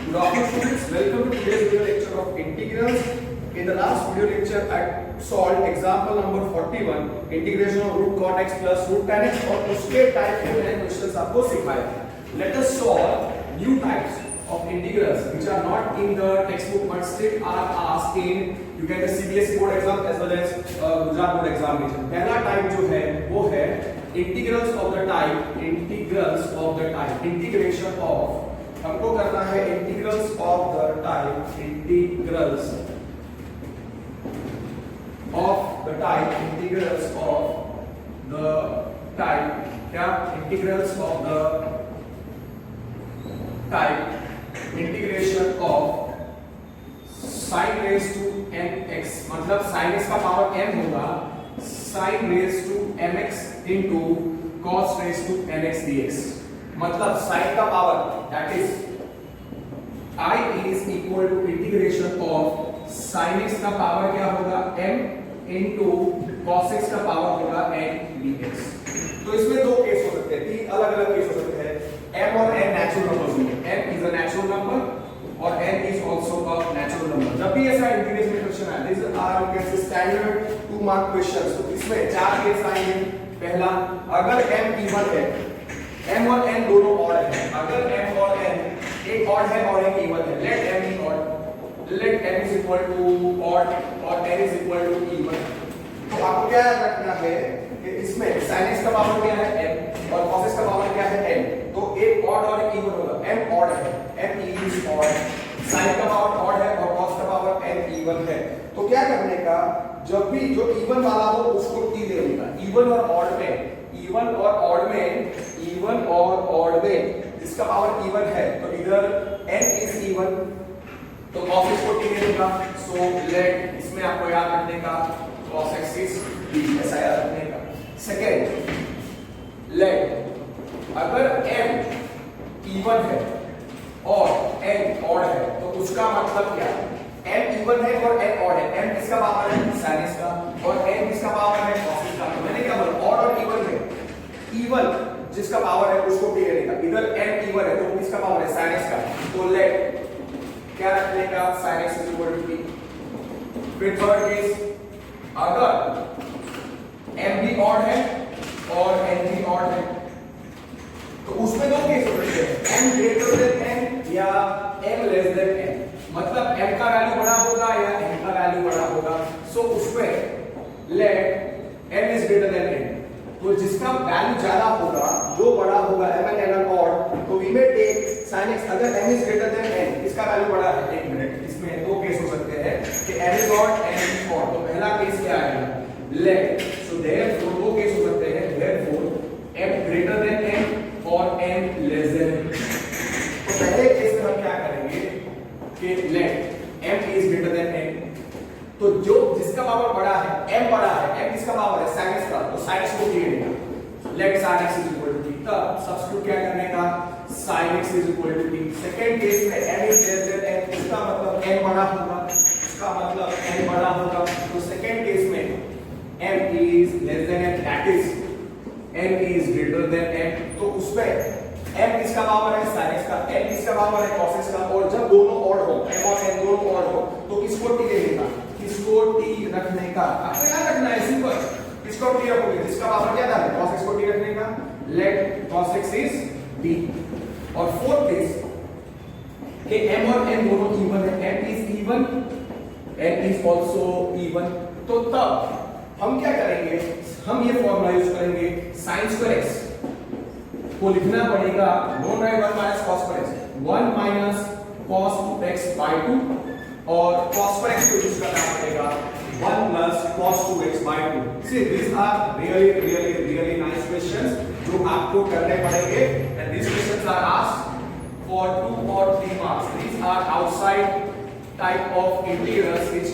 Good afternoon students, welcome to today's video lecture of integrals. In the last video lecture I solved example number 41 integration of root cot x plus root tan x और उसके type के मैंने questions आपको सिखाए. Let us solve new types of integrals which are not in the textbook but still are asked in you get the CBSE board exam as well as Gujarat board examination. पहला type जो है वो है integrals of the type integration of हमको करना है integrals of the type integrals of the type क्या integrals of the type integration of sin raised to mx मतलब sin x का पावर m होगा sin raised to mx into cos raised to nx dx मतलब sin का power that is I is equal to integration of sin x का power क्या होगा m into cos x का power होगा n dx. तो इसमें दो केस हो सकते हैं, तीन अलग अलग केस हो सकते हैं. m और n नेचुरल नंबर्स होंगे. m is a natural number और n is also a natural number. जब भी ऐसा इंटीग्रेशन में क्वेश्चन आए, these are you can say standard 2 mark questions. तो इसमें चार केस आएंगे. पहला, अगर m इवन है, m और n दोनों ऑड है. अगर m और n एक ऑड है और एक इवन है, let m be odd, let m is equal to odd और n is equal to even. तो आपको क्या रखना है कि इसमें sin x का पावर क्या है m और cos x का पावर क्या है n. तो एक ऑड और एक इवन होगा. m ऑड है, m is odd, sin का पावर ऑड है और cos का पावर n इवन है. तो क्या करने का, जब भी जो इवन वाला हो उसको t ले लेगा. इवन और ऑड में जिसका पावर इवन है तो इधर n is इवन तो cos x को t ले लेगा. सो लेट इसमें आपको याद रखने का cos x is t ऐसा याद रखने का. सेकेंड, लेट अगर m इवन है और n ऑड है तो उसका मतलब क्या है, m इवन है और n ऑड है. m किसका पावर है, sin x का, और n किसका पावर है, cos x का. तो मैंने क्या बोला, ऑड और इवन में इवन जिसका पावर है उसको t लेने का. इधर m इवन है तो किसका पावर है, sin x का. तो लेट क्या रखने का, sin x is equal to t. फिर थर्ड केस, अगर m भी ऑड है और n भी ऑड है तो उसमें दो केस हो सकते हैं, m ग्रेटर देन n या m लेस देन n. मतलब m का वैल्यू बड़ा होगा या n का वैल्यू बड़ा होगा. सो उसमें let m is greater than n. तो जिसका वैल्यू ज्यादा होगा, जो बड़ा होगा m and n ऑड, तो we may take sin x. अगर m is greater than n, इसका वैल्यू बड़ा है. एक मिनट, इसमें दो केस हो सकते हैं कि m is odd, n is odd. तो पहला केस क्या आएगा, लेट. सो देयरफॉर दो केस हो सकते हैं, therefore m greater than n और n लेस देन n. तो पहले केस में हम क्या करेंगे कि let m is greater than n. तो जो जिसका पावर बड़ा है, m बड़ा है, m किसका पावर है, sin x का, तो sin x को t लेंगे. Let sin x is equal to t. तब सब्स्टिट्यूट क्या करने का, sin x is equal to t. Second case में n is less than n, इसका मतलब n बड़ा होगा, इसका मतलब n बड़ा होगा. तो सेकंड केस में m is less than n, that is n is greater than n. तो उसमें m किसका पावर है, sin x का, n किसका पावर है, cos x का. और जब दोनों ऑड हो, m और n दोनों ऑड हो, तो किसको t लेने का, किसको t रखने का. आपको याद रखना है, सिंपल. किसको t रखोगे, जिसका पावर ज्यादा है, cos x को t रखने का. Let cos x is t. और फोर्थ केस कि m और n दोनों इवन है, m is even, n is also even. तो तब हम क्या करेंगे, हम ये फॉर्मूला यूज करेंगे, sin स्क्वायर x को लिखना पड़ेगा नॉन राइट 1 minus cos square x, 1 minus cos 2x by 2, और cos स्क्वायर x को यूज करना पड़ेगा 1 plus cos 2x by 2. See, these are really nice questions जो आपको करने पड़ेंगे, and these questions are asked for 2 or 3 marks. These are outside type of integrals which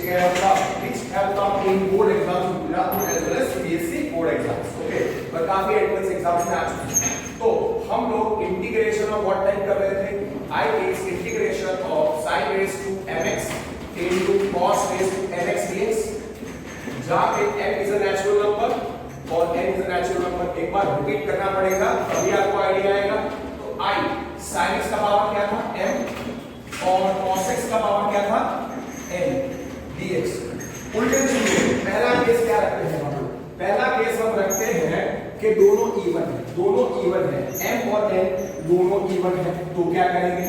have come in board exams as well as CBSE board exams. Okay, पर काफी advance exams में आ चुके हैं. तो हम लोग इंटीग्रेशन ऑफ व्हाट टाइप कर रहे थे, I is integration of sin raised to mx into cos raised to nx dx. जहाँ पे m is a natural number और n is a natural number. एक बार रिपीट करना पड़ेगा तभी आपको आइडिया आएगा. तो I sin x का पावर क्या था, m उल्टे चीजें। पहला केस क्या रखते हैं हम लोग? पहला केस हम रखते हैं कि दोनों इवन है, दोनों इवन है, m और n दोनों इवन है, तो क्या करेंगे?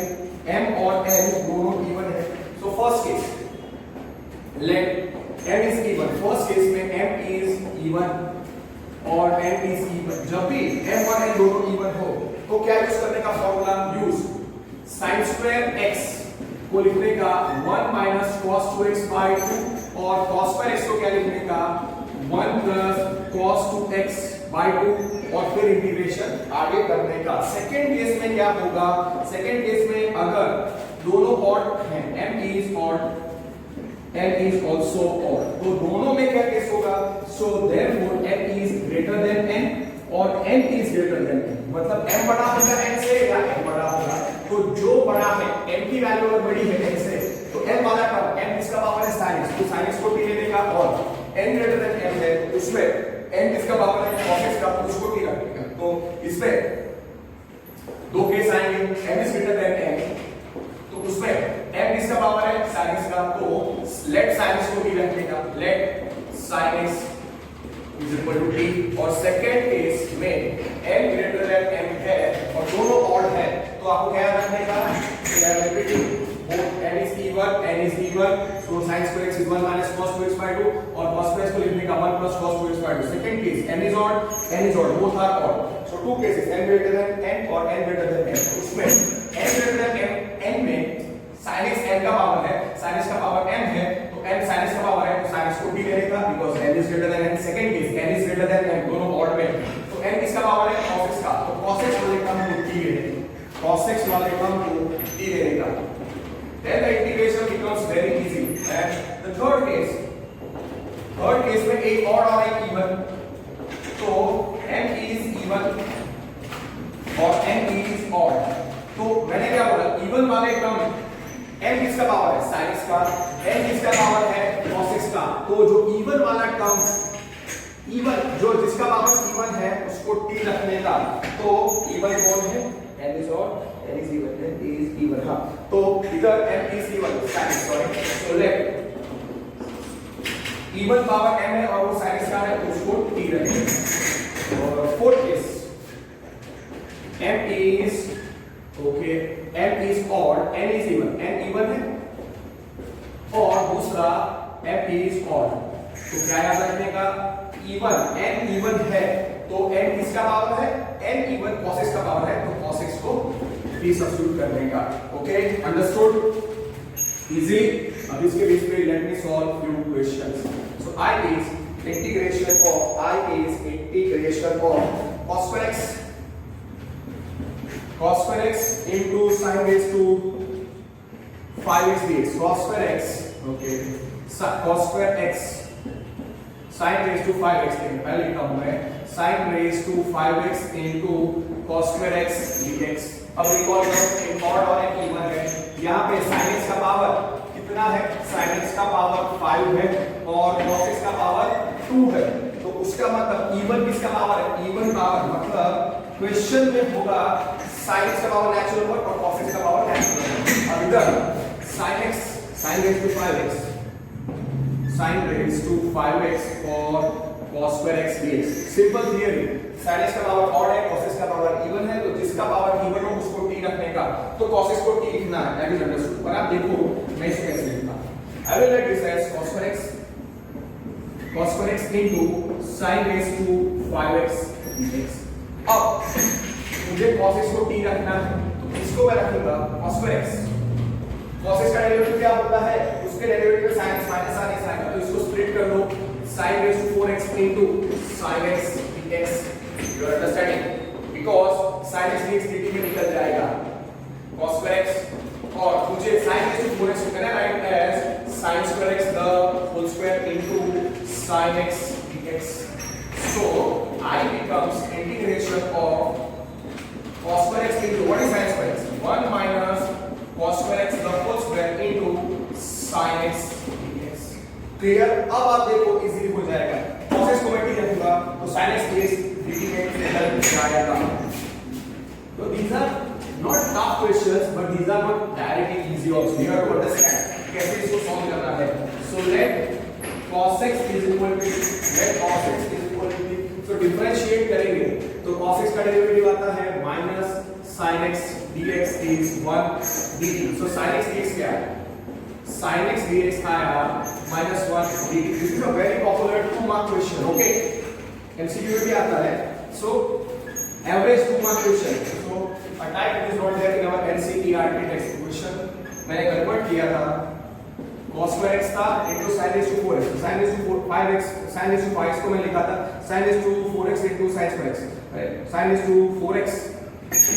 m और n दोनों इवन है। So first case late m is even. First case में m इज इवन और n इज इवन। जब भी m और n दोनों इवन हो तो क्या यूज करने का formula? Use sin square x को लिखने का 1 माइनस cos 2x बाय 2 और cos स्क्वायर x को क्या लिखने का 1 प्लस cos 2x बाय 2 और फिर इंटीग्रेशन आगे करने का। सेकंड केस में क्या होगा? सेकंड केस में अगर दोनों ऑड हैं, m is odd n is also odd, तो दोनों में क्या केस होगा? So therefore m is greater than n और n is greater than n, मतलब m बड़ा होगा n से या n बड़ा होगा, तो जो बड़ा है m की वैल्यू अगर बड़ी है n से तो m वाला टर्म m किसका पावर है? sin x, तो sin x को t लेने का और n ग्रेटर देन m है उसमें n किसका पावर है? cos x का, उसको t रखेगा। तो इसमें दो केस आएंगे, m is greater than n, तो उसमें m किसका पावर है? sin x का, तो लेट sin x को t रखने का, let sin x is equal to t। और सेकंड केस में n ग्रेटर देन m है और दोनों ऑड है, तो आपको क्या रखने का? n is even, so sin square x is 1 minus cos 2x by 2 और cos square x को लिखने का 1 plus cos 2x by 2। Second case n is odd, both are odd, so two cases n greater than n और n greater than m। उसमें n greater than n में sin x n का power है, sin x का power m है, तो m sin x का power है, तो sin x को t लेने का because n is greater than n। Second case n is greater than m, दोनों ऑड में, तो n किसका पावर है? cos x का, तो cos x वाले टर्म को t लेने का, cos x वाले टर्म को t लेने का। Then the integration becomes very easy। And the third case में एक odd और एक even, तो m is even और n is odd, तो मैंने क्या बोला? even वाले टर्म m किसका पावर है? sin x का, n किसका पावर है? cos x का, तो जो even वाला टर्म, even जो जिसका पावर even है उसको t रखने का, तो even कौन है? n is odd, n is even, n is even, हाँ, तो इधर m is even, sin x, sorry, so let even power m है और वो sin x का है, तो उसको t रखेंगे। और fourth case m is okay, m is odd, n is even, n even है और दूसरा m is odd, तो क्या याद रखने का? even, n even है तो n किसका पावर है? n even cos x का पावर है, तो cos x को t सब्स्टिट्यूट करने का। Okay, understood? इजी। अब इसके बेस पे let me solve few questions. So I is integration of cos square x into sin raised to 5x dx, cos square x, okay, cos square x sin raised to 5x, पहले लिखा हूं मैं sin raised to 5x into cos square x dx। अब recall करो, एक odd और एक even है, यहाँ पे sin x का पावर कितना है? sin x का पावर 5 है और cos x का पावर 2 है, तो उसका मतलब इवन किसका पावर है? इवन पावर, मतलब क्वेश्चन में होगा sin x का पावर नेचुरल नंबर और cos x का पावर नेचुरल नंबर। अब इधर sin x sin raised to 5x, sin raised to 5x और cos square x dx। Simple theory, sin x का पावर ऑड है, cos x का power even है, तो जिसका पावर इवन हो उसको t रखने का, तो cos x को t लिखना है, दैट इज अंडरस्टूड। पर आप देखो मैं इसको कैसे लिखता हूं। I will write this as cos square x into sin raised to 5x dx। अब मुझे cos x को t रखना है, तो इसको मैं रखूंगा cos square x। cos x का डेरिवेटिव क्या होता है? उसके derivative sin x minus sin x आएगा, तो इसको स्प्लिट कर लो, sin raised to 4x into sin x dx। You are understanding? Because sin x dx dt में निकल जाएगा cos square x और मुझे sin raised to 4x को करना write as sin square x the whole square into sin x dx। So I becomes integration of cos square x into what is sin square x? 1 minus cos square x the whole square into sin x dx। Clear? अब आप देखो easily हो जाएगा, cos x को मैं t रखूंगा तो sin x dx dt में रिजल्ट आएगा। So these are not tough questions, but these are not directly easy also। You have to understand कैसे इसको सॉल्व करना है। So let cos x is equal to let cos x is equal to तो differentiate करेंगे तो cos x का derivative आता है minus sin x dx is 1 dt so sin x dx क्या है sin x dx आया minus 1 dt this is a very popular 2 mark question okay MCQ में भी आता है so average 2 mark question so a type is not there in our NCERT text question मैंने convert किया था cos square x था into sin raised to 4x sin raised to 5x sin raised to 5x को मैं लिखा था sin raised to 4x into sin square x sin raised to 4x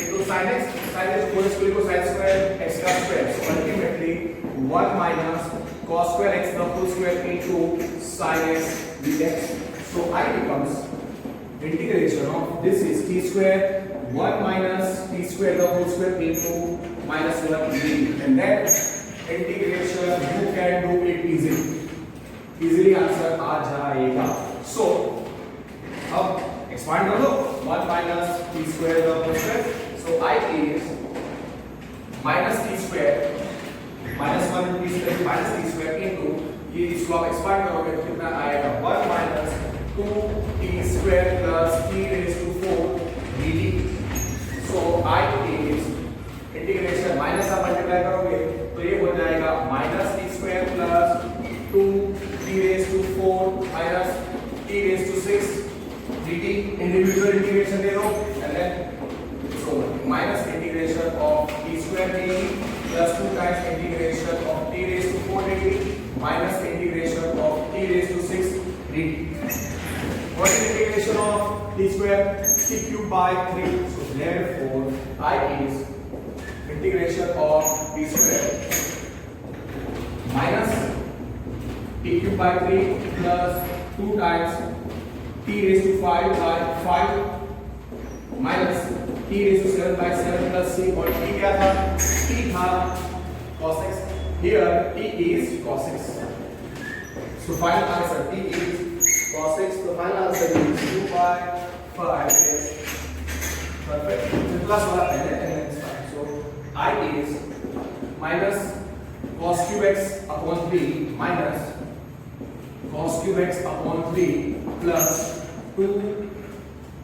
into sin x sin raised to 4x को लिखो sin square x का square so ultimately 1 minus cos square x the whole square into sin x dx so I becomes integration of this is t square 1 minus t square the whole square into minus 1 dt and then integration you can do it easily answer आ जाएगा so अब expand कर लो 1 minus t square the whole square so I is minus t square minus 1 t square minus t square into ये इसको आप expand करोगे तो कितना आएगा 1 minus 2 t square plus t raised to 4 dt so I is integration minus आप multiply करोगे तो ये हो जाएगा minus t square plus 2 t raise to 4 minus t raise to 6 dt individual integration दे दो and then so minus integration of t square dt plus 2 times integration of t raise to 4 dt minus integration of t raise to 6 dt what is integration of t square t cube by 3 so therefore I is integration of t square minus t cube by 3 plus 2 times t raised to 5 by 5 minus t raised to 7 by 7 plus c और t क्या था t था cos x here t is cos x so final answer t is cos x so final answer is 2 by 5 yes perfect so plus वाला पहले and then I is minus cos cube x upon 3 minus cos cube x upon 3 plus 2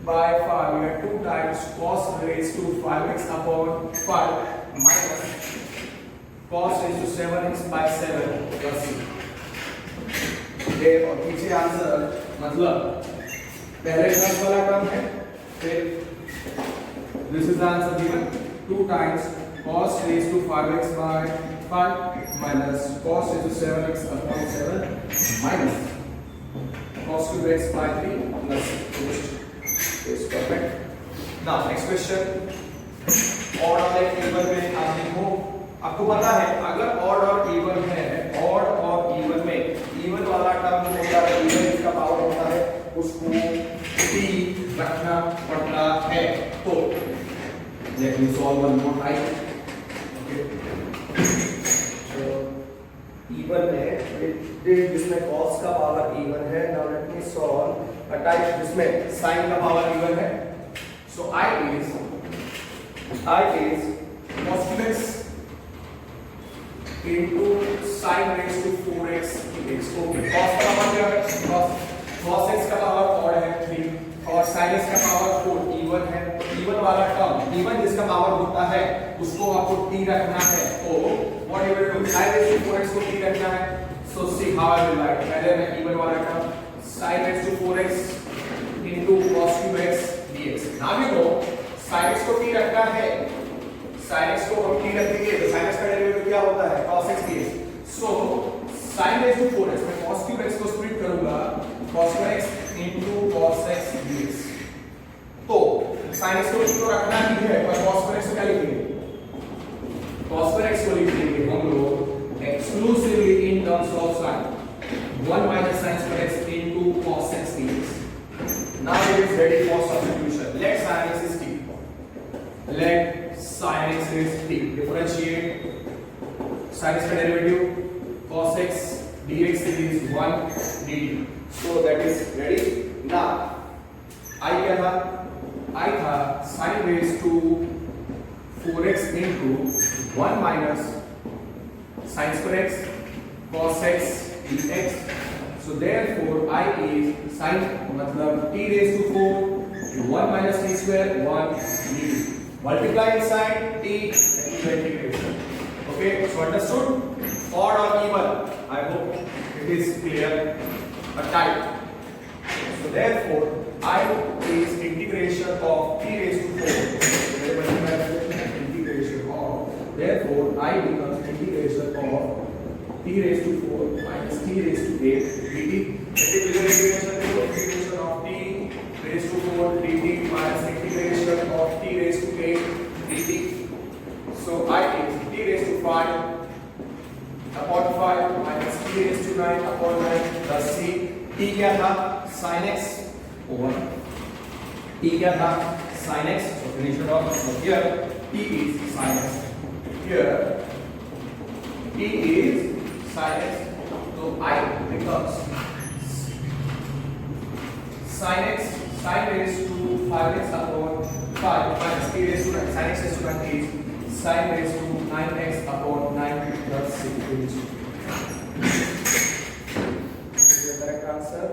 by 5 we have 2 times cos raised to 5x upon 5 minus cos raised to 7x by 7 plus c ये और पीछे answer मतलब पहले plus वाला term है फिर this is the answer given 2 times cos raised to 5x by 5 minus cos raised to 7x upon 7 minus cos cube x by 3 plus is perfect now next question odd और even में आप देखो आपको पता है अगर odd और even है odd और even में even वाला टर्म होता है even इसका पावर होता है उसको t रखना पड़ता है तो let me solve one more time so even है जिसमें cos का पावर even है now let me solve a type जिसमें sin का पावर even है so I is cos cube x into sin raised to 4x dx okay cos का power क्या है cos x का पावर odd है 3 और sin x का पावर 4 even है even वाला टर्म even जिसका पावर होता है उसको आपको t रखना है तो what you will do sin raised to 4x को t रखना है so see how I will write पहले मैं even वाला term sin raised to 4x into cos cube x dx now you know sin x को t रखना है sin x को हम t रख देंगे तो sin x का डेरिवेटिव क्या होता है cos x dx so sin raised to 4x मैं cos cube x को स्प्लिट करूंगा cos x into cos x dx तो sin x को तो रखना ही है पर cos x को क्या लिखेंगे cos x को लिख देंगे हम लोग exclusively in terms of sin 1 minus sin square x into cos x dx now it is ready for substitution let sin x is t let sin x is t differentiate sin x का derivative cos x dx is 1 dt so that is ready now I क्या था I था sin raised to 4x into 1 minus sin square x cos x dx So therefore I is sin मतलब t raised to 4 1 minus t square 1 dt. Multiplying sin t integration. Okay, so understood? Odd or even? I hope it is clear. A type. So therefore I is integration of t raised to 4. Integration of. Therefore I becomes integration of t raised to 4 minus t raised to 8 dt. Integration of t raised to 4 dt minus integration of t raised to 8 dt. So I is t raised to 5 upon 5 minus t raised to 9 upon 9 plus c. t क्या था? sin x over t क्या था? sin x. So finish it off. So here t is sin x. Here t is sin x. So I becomes sin x sin raised to 5x upon 5 minus t raised to 9. Sin x raised to 9 is sin raised to 9x upon 9 plus 6. Is the correct answer?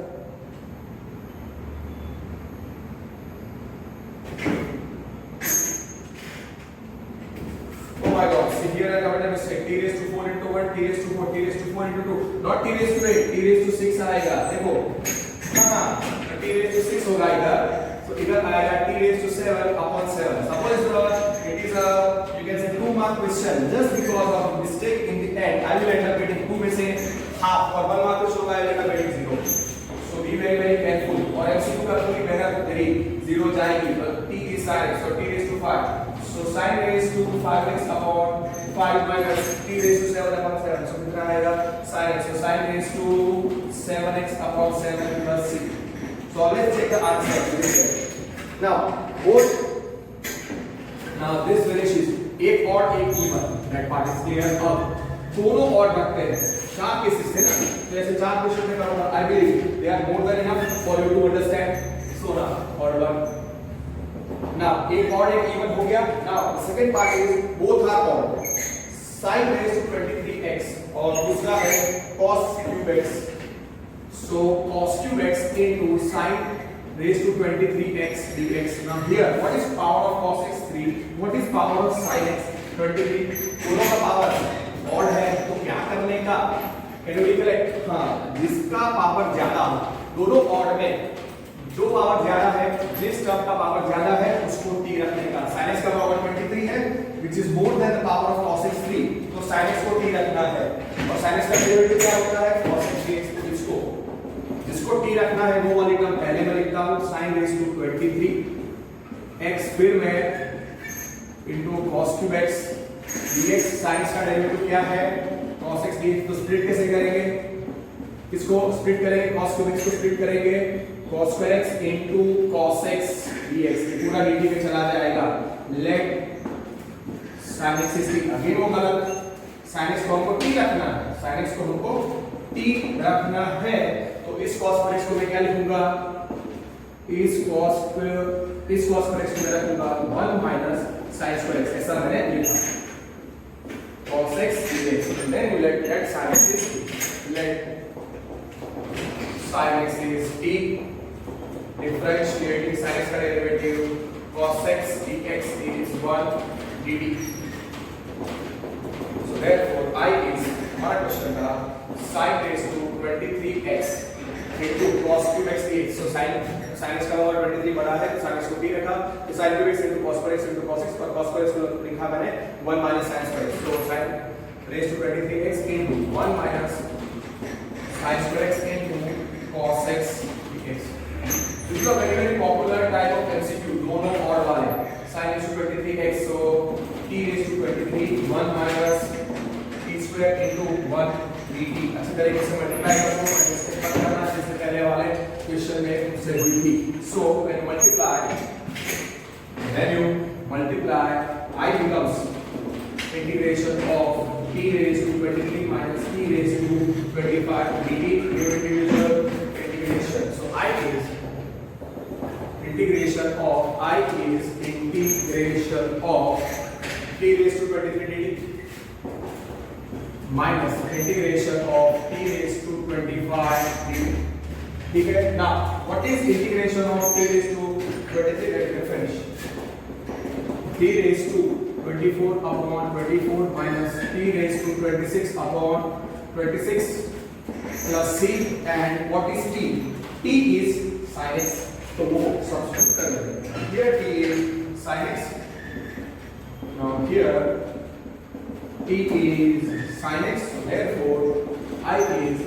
Oh my God! See here I committed a mistake. T raised to 4 into 1, t raised to 4, t raised to 4 into 2. Not t raised to 8, t raised to 6 आएगा. देखो, हाँ, t raised to 6 होगा इधर. So इधर आएगा t raised to 7 upon 7. Suppose it is a you can say 2-mark question. Just because of mistake in the end, I will end up getting 2 में से half और 1 mark question होगा I will end up getting 0. So be very careful. और MCQ का पूरी मेहनत तेरी 0 जाएगी. But t is sin, so t raised to 5. So sin raised to 5x upon 5 minus t raised to 7 upon 7. So कितना आएगा? Sin x. So sin raised to 7x upon 7 plus 6. So let's check the answer. Now both. Now this vanishes. एक और एक even. That part is clear. अब दोनों और रखते हैं. 4 केसेस थे ना. तो ऐसे 4 क्वेश्चन में करूँगा. I believe they are more than enough for you to understand. So now और one. Now एक और एक even हो गया. Now the second part is both are odd. Sin raised to 23x और दूसरा है cos cube x. So cos cube x into sin raised to 23x dx. Now here what is power of cos x 3? What is power of sin x 23? दोनों का power odd है तो क्या करने का? Can you recollect? हाँ, जिसका power ज्यादा दोनों odd में जो पावर ज्यादा है जिस टर्म का पावर ज्यादा है उसको t रखने का. sin x का पावर 23 है which is more than the power of cos x 3. तो sin x को t रखना है और sin x का डेरिवेटिव क्या होता है? cos x dx. तो जिसको t रखना है वो वाली टर्म पहले मैं लिखता हूं sin raised to 23 x फिर मैं into cos cube x dx. sin x का डेरिवेटिव क्या है? cos x dx. तो स्प्लिट कैसे करेंगे? किसको स्प्लिट करेंगे? cos cube x को स्प्लिट करेंगे cos square x into cos x dx. पूरा dt में चला जाएगा. let sin x is t. Again वो गलत. sin x को हमको t रखना है. sin x को हमको t रखना है तो इस cos पर x को मैं क्या लिखूंगा? इस cos पर x को मैं रखूंगा 1 minus sin square x. ऐसा मैंने लिखा cos x dx. then we let that sin x is t. let sin x is t. differentiating sin x का derivative cos x dx is 1 dt. So therefore I is हमारा question का sin raised to 23x into cos cube x dx. So sin x का power 23 बड़ा है तो sin x को t रखा तो sin cube x into cos x into cos x और cos x को लिखा मैंने 1 minus sin square x. So sin raised to 23x into 1 minus sin square x into cos x dx. This is a very popular type of MCQ. दोनों और वाले sin raised to 23x. So t raised to 23 1 minus t square into 1 dt. अच्छी तरीके से multiply करो और इससे पता करना जैसे पहले वाले क्वेश्चन में उससे हुई थी. So when you multiply I becomes integration of t raised to 23 minus t raised to 25 dt. Individual integration. So I is integration of t raised to 23 dt minus integration of t raised to 25 dt. ठीक है ना. What is integration of t raised to 23? Let me finish. t raised to 24 upon 24 minus t raised to 26 upon 26 plus c, and what is t? t is sin x, तो वो substitute कर देंगे. Here t is sin x. Now here t is sin x, therefore I is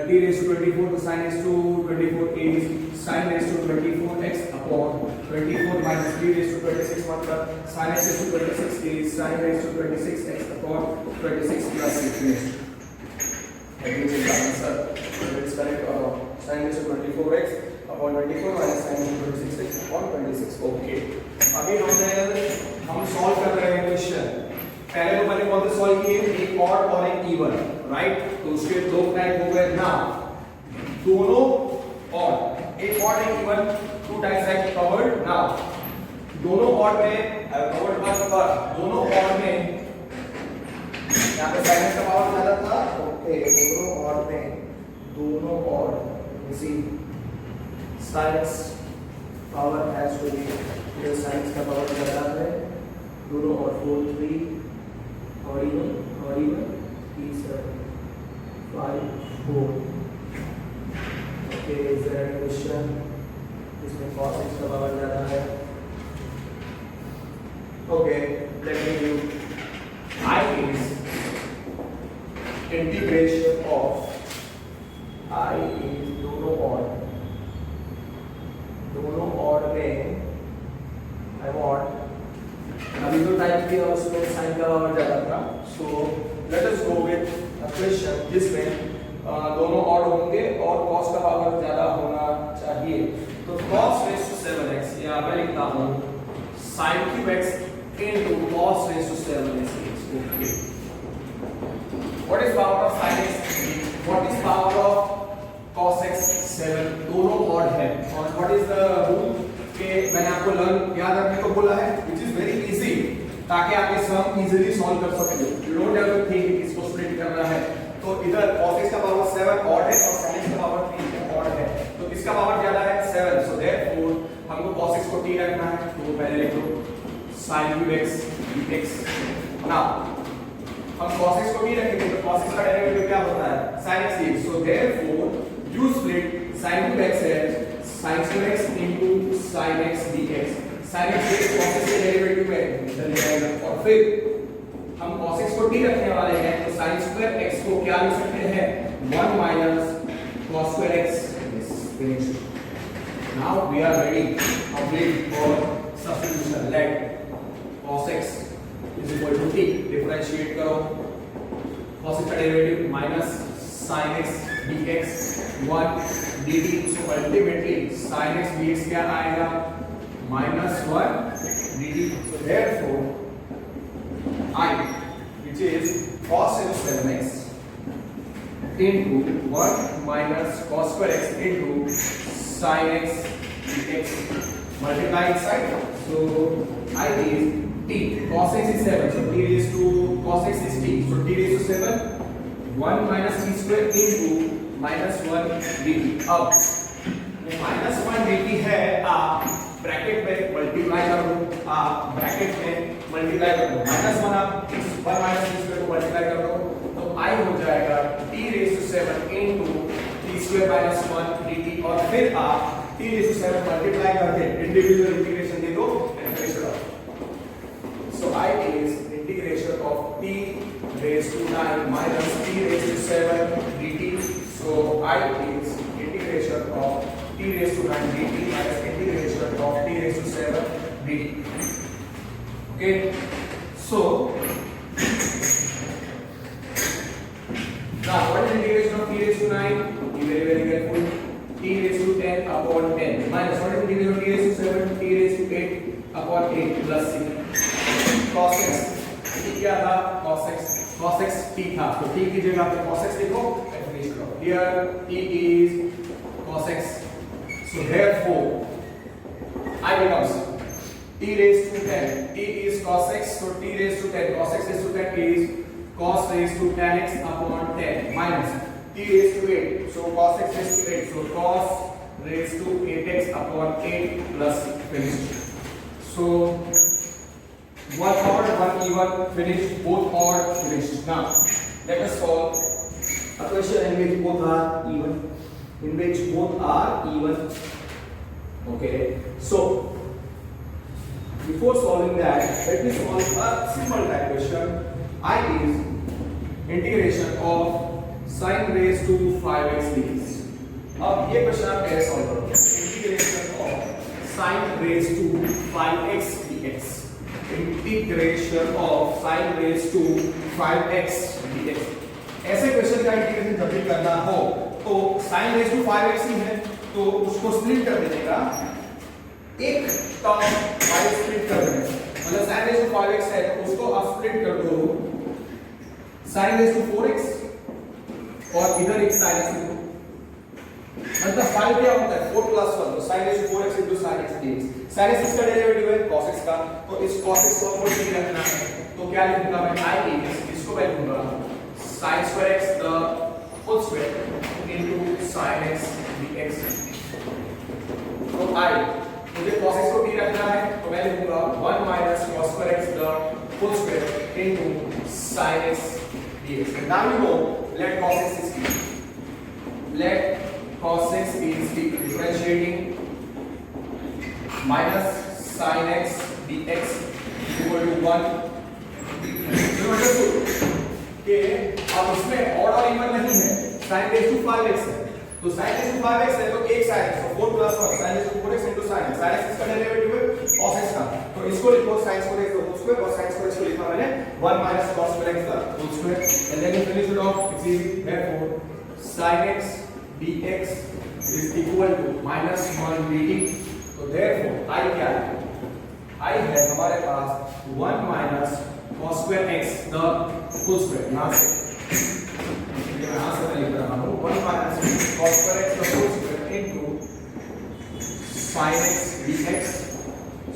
t raised to 24 to sin x to 24 is sin raised to 24x upon 24 minus t raised to 26 मतलब sin x raised to 26 is sin raised to 26x upon 26 plus 6. That is the answer. So it's correct. Sin raised to 24x upon 24 minus sin raised to 26x upon 26. Okay. अभी हम solve कर रहे हैं question. पहले तो मैंने कौन से सॉल्व किए, एक ऑड और एक इवन, राइट. तो उसके दो टाइप हो गए ना, दोनों ऑड, एक ऑड एक even, two types have covered. Now दोनों ऑड में कवर्ड मत कर, दोनों ऑड में यहां पे साइन का पावर ज्यादा था. ओके, दोनों ऑड इसी sines power has to be, ये साइंस का पावर ज्यादा है, दोनों और 4 3 और even 3 7 5 4. Okay, is there any question? इसमें cos x का पावर ज्यादा है. Okay, let me give I is integration of I is दोनों ऑड में I want अभी जो टाइप किया उसमें साइन का पावर ज्यादा था. So let us go with a question जिसमें दोनों ऑड होंगे और cos का पावर ज्यादा होना चाहिए. तो cos raised to 7x, यहाँ पे लिखता हूँ sin cube x into cos raised to 7x. Okay. What is power of sin x? What is power of cos x? 7. दोनों ऑड है. और what is the rule? कि मैंने आपको लर्न याद रखने को बोला है, which is very easy, ताकि आप ये सम इजीली सॉल्व कर सकें. You don't have to think इसको स्प्लिट करना है. तो इधर cos x का पावर 7 ऑड है और sin x का पावर 3 ऑड है. तो किसका पावर ज्यादा है? 7. So therefore हमको cos x को t रखना है. तो पहले लिख लो sin cube x dx. Now हम cos x को t रखेंगे तो cos x का डेरिवेटिव क्या होता है? sin x dx. So therefore you split sin cube x as sin square x into sin x dx. sin x dx cos x के derivative में निकल जाएगा. और फिर हम cos x को t रखने वाले हैं तो sin square x को क्या लिख सकते हैं? 1 minus cos square x. Finished. Now we are ready complete for substitution. Let cos x is equal to t. Differentiate करो. cos x का derivative minus sin x dx 1 dt. So ultimately sin x dx क्या आएगा? minus 1 dt. So therefore I, which is cos into 7x into 1 minus cos square x into sin x dx, multiply inside. So I is t. Cos x is 7. So t raised to cos x is t. So t raised to 7 1 minus t square into minus 1 dt. अब ये minus 1 dt है, आप bracket में multiply कर दो. आप bracket में multiply कर दो. माइनस 1 आप 1 माइनस t स्क्वायर को मल्टीप्लाई कर दो तो I हो जाएगा t raised to 7 into t square minus 1 dt. और फिर आप t raised to 7 मल्टीप्लाई करके इंडिविजुअल इंटीग्रेशन दे दो एंड फिनिश करो. So I is integration of t raised to 9 minus t raised to 7 dt. So I is integration of t raised to 9 dt minus integration of t raised to 7 dt. Okay. So now what is integration of t raised to 9? Be very careful. T raised to 10 upon 10 minus what is integration of t raised to 7? T raised to 8 upon 8 plus 6. cos x t क्या था? cos x t था. तो t की जगह पे cos x लिखो and finish करो. Here t is cos x. So therefore I becomes t raised to 10. t is cos x. So t raised to 10 cos x raised to 10 is cos raised to 10x upon 10 minus t raised to 8. So cos x raised to 8. So cos raised to 8x upon 8 plus finished. So one odd, one even, finished, both odd, finished. Now let us solve a question in which both are even. In which both are even. Okay. So before solving that, let me solve a simple type question. I is integration of sin raised to 5x dx. अब ये question आप कैसे solve करोगे? Integration of sin raised to 5x dx. Integration of sin raised to 5x dx. ऐसे question का integration जब भी करना हो तो sin raised to 5x ही है, तो उसको स्प्लिट कर देने का एक टर्म बाय स्प्लिट कर देना, मतलब sin raised to 5x है तो उसको आप स्प्लिट कर दो sin raised to 4x और इधर एक sin x लिखो, मतलब 5 क्या होता है 4 plus 1, तो sin raised to 4x into sin x dx. sin x का डेरिवेटिव है cos x का, तो इस cos x को हमको ठीक रखना है, तो क्या लिखूंगा मैं I is, इसको मैं लिखूंगा sin square x the whole square into sin x dx. तो I मुझे cos x को ठीक रखना है, तो मैं लिखूंगा 1 minus cos square x the whole square into sin x dx. And now you know, let cos x is t. Let cos x is differentiating minus sin x dx equal to 1. You understood? कि अब इसमें odd और even नहीं है, sin raised to 5x है, तो sin raised to 5x है तो एक sin x, तो 4 plus 1 sin raised to 4x into sin x. sin x इसका डेरिवेटिव है cos x का, तो इसको लिखो sin square x the whole square, और sin square x को लिखा मैंने 1 minus cos square x the whole square, and then you finish it off. It's easy. Therefore sin x dx is equal to minus 1 dt. तो therefore I क्या है? I है हमारे पास 1 minus cos square x the whole square. यहाँ से मैं लिख रहा हूँ 1 minus cos square x the whole square into sin x dx.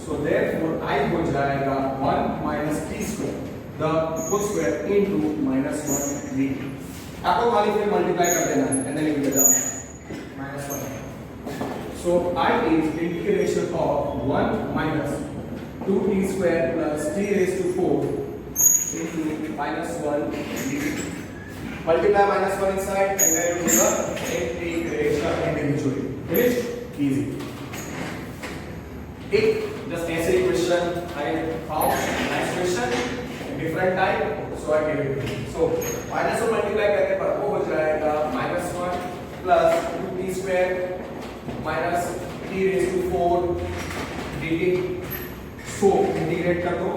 So therefore I हो जाएगा 1 minus t square the whole square into minus 1 dt. आपको खाली फिर मल्टीप्लाई कर देना है, and then लिख देना minus 1. So I is integration of 1 minus 2t square plus t raised to 4 into minus 1 dt. Multiply minus 1 inside and then do the integration individually. Finished? Easy. एक just ऐसे ही question I found next question different type, so I gave it. So minus 1 multiply करने पर वो हो जाएगा minus 1 plus 2t square minus t raised to 4 dt. So integrate कर दो.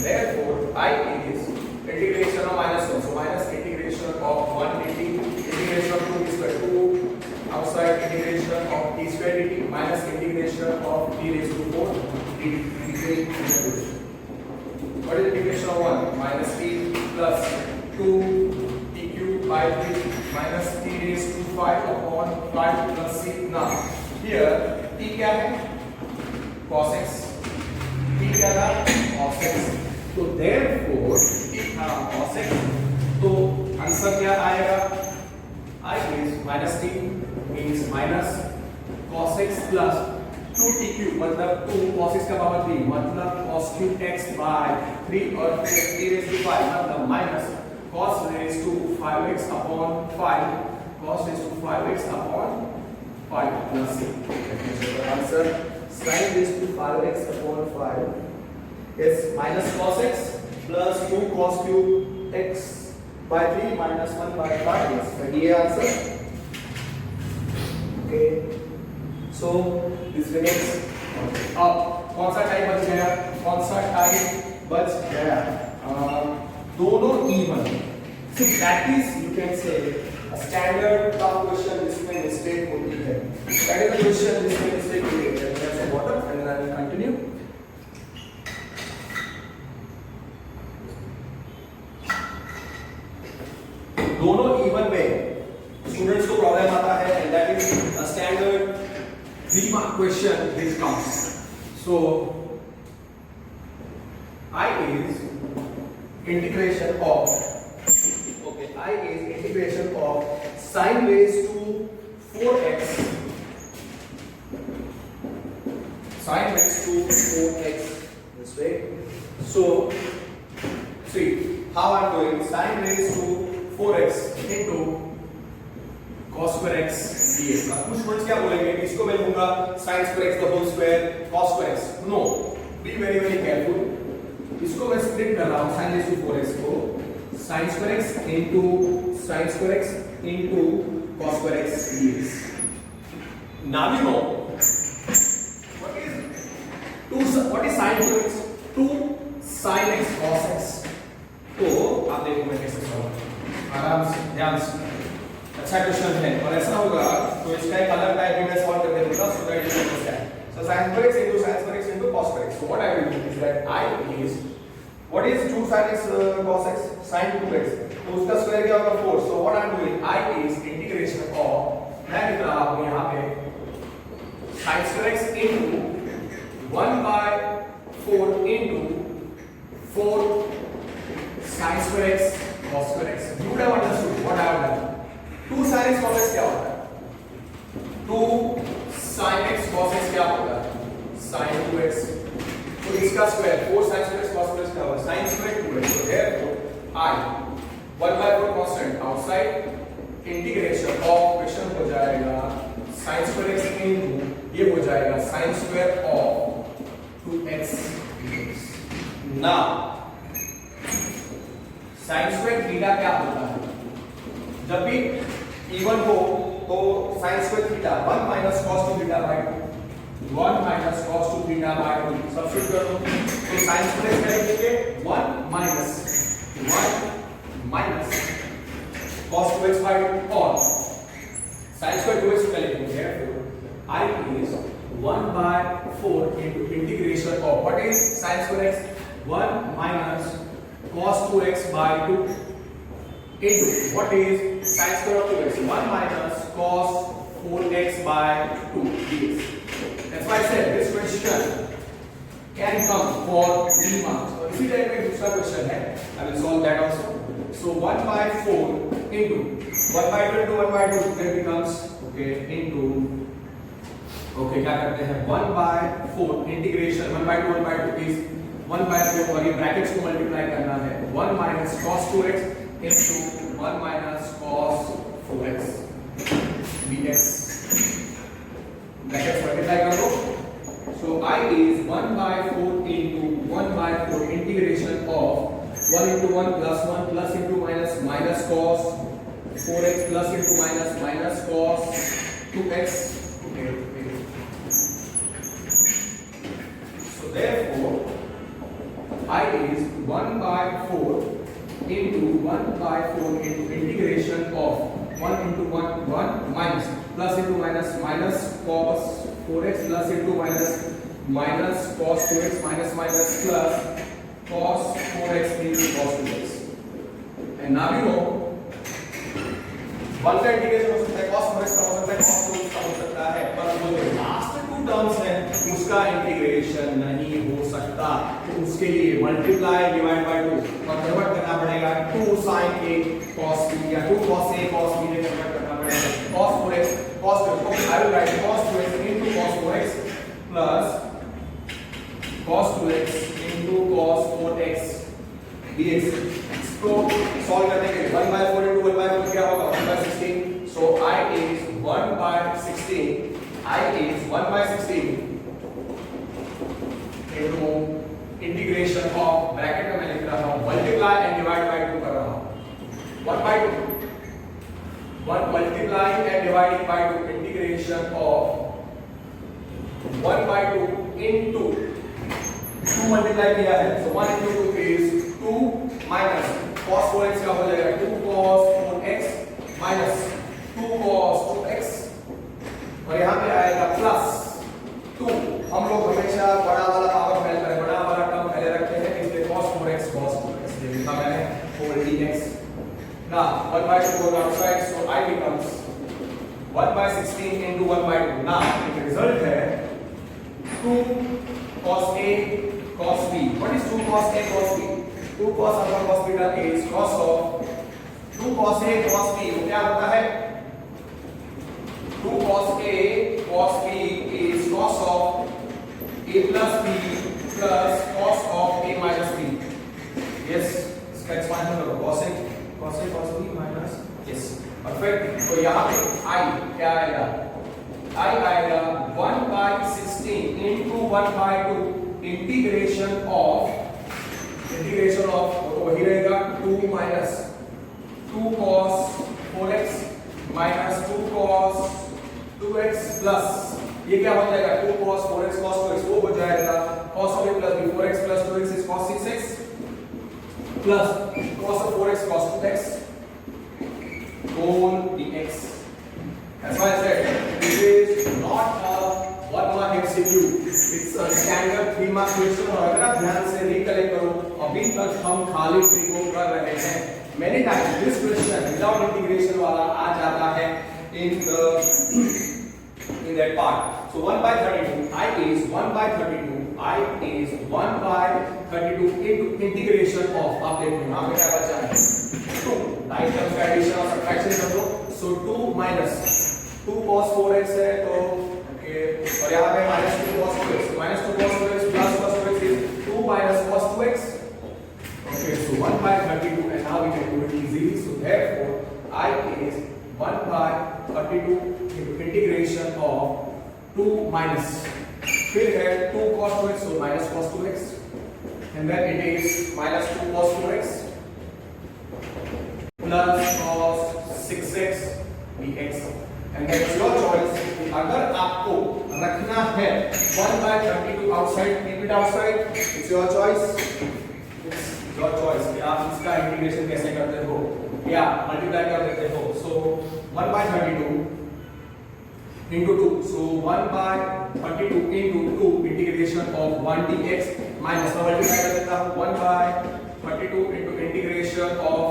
Therefore I is integration of minus 1. So minus integration of 1 dt, integration of 2t square 2 outside, integration of t square dt minus integration of t raised to 4 dt. What is integration of 1? Minus t plus 2 t cube by 3 minus t raised to 5 upon 5 plus c. Now here t क्या है? Cos x. t क्या था? Cos x. तो therefore t था cos x, तो answer क्या आएगा? I is minus t means minus cos x plus 2t cube, मतलब 2 cos x का पावर 3 मतलब cos cube x by 3 और फिर t raised to 5 मतलब minus cos raised to 5x upon 5 cos raised to 5x upon 5 plus c. Answer sin raised to 5x upon 5 is minus cos x plus 2 cos cube x by 3 minus 1 by 5 is ये answer. Okay, so this remains. अब कौन सा type बच गया? कौन सा type बच गया? दोनों even. So that is you can say a standard का question जिसमें mistake होती है. That is a question जिसमें mistake होती है. That's the bottom and then I will continue. दोनों even में स्टूडेंट्स को प्रॉब्लम आता है and that is a standard 3 mark question which comes. So I is integration of, okay, I is integration of sin raised to 4x, sin raised to 4x this way. So see how I'm doing, sin raised to 4x into cos square x dx. कुछ students क्या बोलेंगे, इसको मैं लूंगा sin square x the whole square cos square x. No, be very very careful. इसको मैं split कर रहा हूँ sin raised to 4x को sin square x into cos square x dx. Now you know what is sin 2x? 2 sin x cos x. तो आप देखो मैं कैसे सॉल्व, आराम से ध्यान से, अच्छा क्वेश्चन है और ऐसा होगा तो इसका एक अलग टाइप में मैं सॉल्व कर देता हूं, so that you understand. So sin square x into cos square x. So what I will do is that I is, what is 2 sin x cos x? sin 2x. तो उसका square क्या होगा 4. So what I am doing, I is integration of, मैं लिख रहा हूं यहां पे sin square x into 1 by 4 into 4 sin square x cos square x. You would have understood what I have done. 2 sin x cos x क्या होता है? 2 sin x cos x क्या होता है? sin 2x. तो इसका square 4 sin square x cos square x क्या होगा? sin square 2x. So therefore I 1 by 4 constant outside integration of, question हो जाएगा sin square x into, ये हो जाएगा sin square of 2x dx. Now sin square theta क्या होता है? जब भी इवन हो तो sin square theta 1 minus cos 2 theta by 2, 1 minus cos 2 theta by 2 substitute कर दो तो sin square क्या लिखेंगे 1 minus cos 2x by 2 और sin square 2x क्या लिखेंगे, I is 1 by 4 into integration of, what is sin square x? 1 minus cos 2x by 2 into what is sin square of 2x? 1 minus cos 4x by 2 dx. That's why I said this question can come for 3 marks. So इसी type में दूसरा question है, I will solve that also. So 1 by 4 into 1 by 2 into 1 by 2 that becomes, okay, into, okay, क्या करते हैं 1 by 4 integration 1 by 2 is 1 by 4 और ये brackets को मल्टीप्लाई करना है 1 minus cos 2x into 1 minus cos 4x dx. Brackets multiply कर दो. So I is 1 by 4 into 1 by 4 integration of 1 into 1 plus into minus cos 4x plus into minus cos 2x. Okay. So therefore I is 1 by 4 into 1 by 4 into integration of 1 into 1 minus plus into minus cos 4x plus into minus cos 2x minus plus cos 4x into cos 2x. And now you know 1 का integration हो सकता है cos 4x का हो सकता है cos 2x का हो सकता है, पर वो जो लास्ट 2 टर्म्स है उसका इंटीग्रेशन नहीं हो सकता. तो उसके लिए मल्टीप्लाई डिवाइड बाय 2 और कन्वर्ट करना पड़ेगा 2 sin a cos b या 2 cos a cos b में कन्वर्ट करना पड़ेगा cos 4x cos 2x. I will write cos 2x into cos 4x plus cos 2x into cos 4x dx. इसको solve करने के लिए 1 by 4 into 1 by 4 क्या होगा 1 by 16. So I is 1 by 16. I is 1 by 16 into integration of, bracket में मैं लिख रहा हूँ multiply and divide by 2 कर रहा हूँ 1 by 2 1 multiplying and dividing by 2 integration of 1 by 2 into 2 multiply किया है so 1 into 2 is 2 minus cos 4x क्या हो जाएगा 2 cos 4x minus 2 cos 2x और यहाँ पे आएगा प्लस 2. हम लोग हमेशा बड़ा वाला पावर पहले करें, बड़ा वाला टर्म पहले रखते हैं इसलिए cos 4x cos 4x ये लिखा मैंने 4 dx. Now 1 by 2 goes outside so I becomes 1 by 16 into 1 by 2. Now the result है 2 cos a cos b. What is 2 cos a cos b? 2 cos alpha cos beta is cos of 2 cos A cos B क्या होता है 2 cos A cos B is cos of A plus B plus cos of A minus B. Yes, इसका expansion करो cos A cos B minus yes perfect. तो यहाँ पे I क्या आएगा I आएगा 1 by 16 into 1 by 2 integration of तो वही रहेगा 2 minus 2 cos 4x minus 2 cos 2x plus ये क्या हो जाएगा 2 cos 4x cos 2x वो हो जाएगा cos of A plus B 4x plus 2x is cos 6x plus cos of 4x cos 2x whole dx. That's why I said this is not a 1 mark MCQ, it's a standard 3 mark question. और अगर आप ध्यान से recollect करो अभी तक हम खाली ट्रिको कर रहे हैं. Many times this question without integration वाला आ जाता है in that part. So 1 by 32 I is 1 by 32 I is 1 by 32 into integration of आप देखो यहाँ पे क्या बचा है 2 राइट टर्म्स का एडिशन और सब्ट्रैक्शन कर दो. So 2 minus 2 cos 4x है तो ओके और यहाँ पे minus 2 cos 4x minus 2 cos 4x plus cos 4x is 2 minus cos 2x. Okay, so 1 by 32 and now we can do it easily. So therefore I is 1 by 32 into integration of 2 minus फिर है 2 cos 2x so minus cos 2x and then it is minus 2 cos 4x plus cos 6x dx and that's your choice. अगर आपको रखना है 1 by 32 outside keep it outside, it's your choice. Your choice कि आप इसका integration कैसे करते हो या मल्टीप्लाई कर देते हो. So 1 by 32 into 2 so 1 by 32 into 2 integration of 1 dx minus multiply कर देता हूँ 1 by 32 into integration of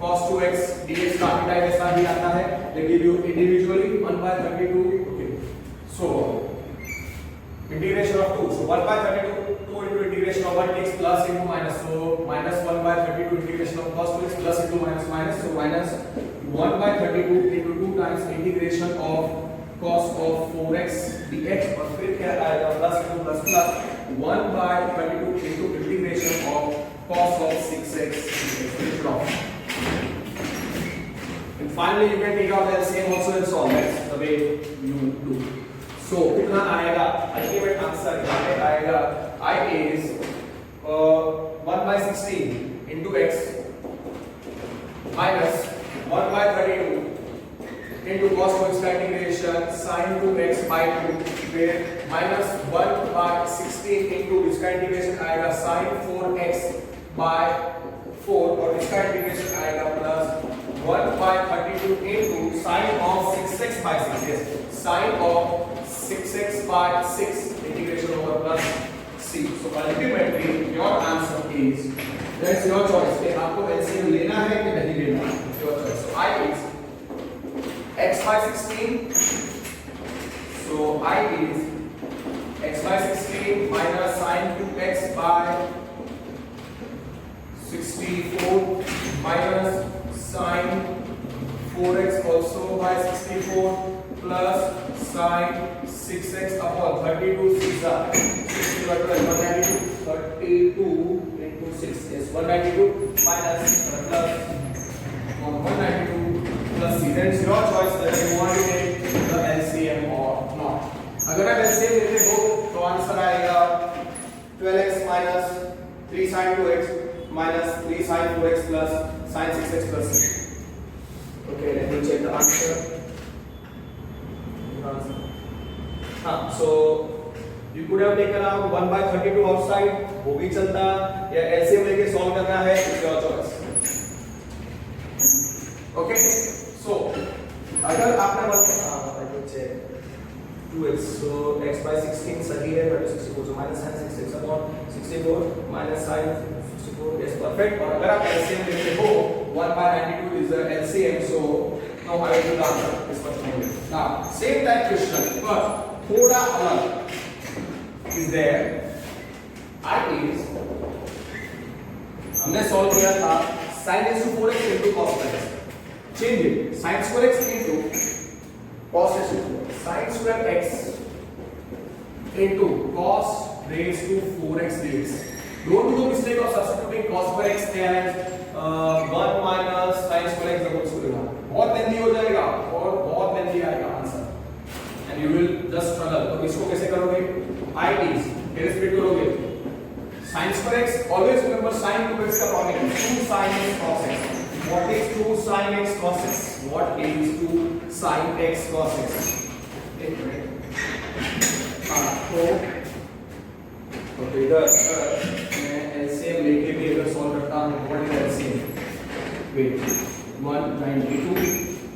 cos 2x dx का टाइप ऐसा ही आता है. They give you individually 1 by 32. Okay, so integration of 2 so 1 by 32 2 into integration of 1 dx plus into minus so minus 1 by 32 integration of cos 2x plus into minus minus so minus 1 by 32 into 2 times integration of cos of 4x dx और फिर क्या आएगा plus into plus plus 1 by 32 into integration of cos of 6x dx off. And finally you can take out the LCM also and solve. That's the way you do. So कितना आएगा ultimate answer यहाँ पे आएगा I is 1 by 16 into x minus 1 by 32 into cos 4x का integration sin 2x by 2 फिर minus 1 by 16 into इसका integration आएगा sin 4x by 4 और इसका इंटीग्रेशन आएगा plus 1 by 32 into sin of 6x by 6 yes sin of 6x by 6 integration over plus c. So ultimately your answer is that's your choice कि आपको LCM लेना है कि नहीं लेना है. Your choice. So I is x by 16. So I is x by 16 minus sin 2x by 64 minus sin 4x also by 64 plus sin 6x upon 32 6 are 32 into 6 is 192 minus plus 192 plus c. Then it's your choice whether you want to take the LCM or not. अगर आप LCM लेते हो तो answer आएगा 12x minus 3 sin 2x minus 3 sin 4x plus sin 6x plus c. Okay, let me check the answer. So you could have taken out 1 by 32 outside, वो भी चलता या LCM लेके सॉल्व करना है, it's your choice. Okay, so अगर आपने check 2x, so x by 16 सही है, but 64, so minus sin 6x upon 64 minus sin 64 is perfect. और अगर आप LCM लेते हो 1 by 92 is the LCM, so now I will do the answer this question. Now same type question, but थोड़ा अलग is there. I is हमने solve किया था sin raised to 4x into cos x, change it, sin square x into cos raised to 4, sin square x into cos raised to 4x dx. Don't do the mistake of substituting cos square x as 1 minus sin square x the whole square. बहुत lengthy हो जाएगा और बहुत lengthy आएगा answer and you will just struggle. तो इसको कैसे करोगे? I is कैसे स्प्लिट करोगे? sin square x, always remember sin 2x का formula 2 sin x cos x. What is 2 sin x cos x? What is 2 sin x cos x? एक minute. तो इधर मैं एलसीएम लेके भी अगर सॉल्व करता हूँ what is LCM? Wait 192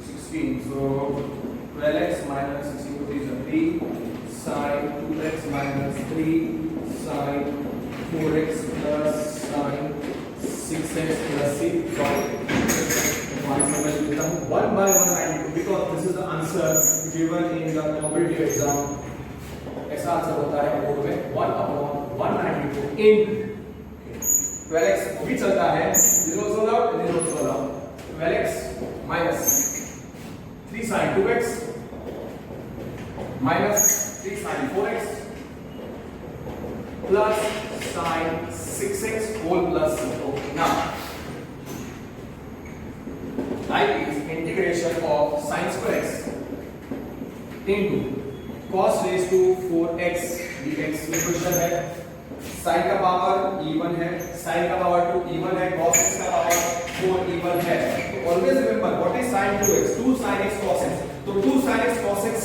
16 so 12x minus 16 3 sin 2x minus 3 sin 4x plus sin 6x plus 6 1 by 192 because this is the answer given in the competitive exam. ऐसा आंसर होता है बोर्ड में 1/192 in 12x भी चलता है 0 12x minus 3 sin 2x minus 3 sin 4x plus sin 6x whole plus 6. Okay, now I is integration of sin square x into cos raised to 4x dx. ये question है sin का power e1 है, sin का power 2 e1 है, cos x का power 4 e1 है. तो always remember what is sin 2x? 2 sin x cos x. तो 2 sin x cos x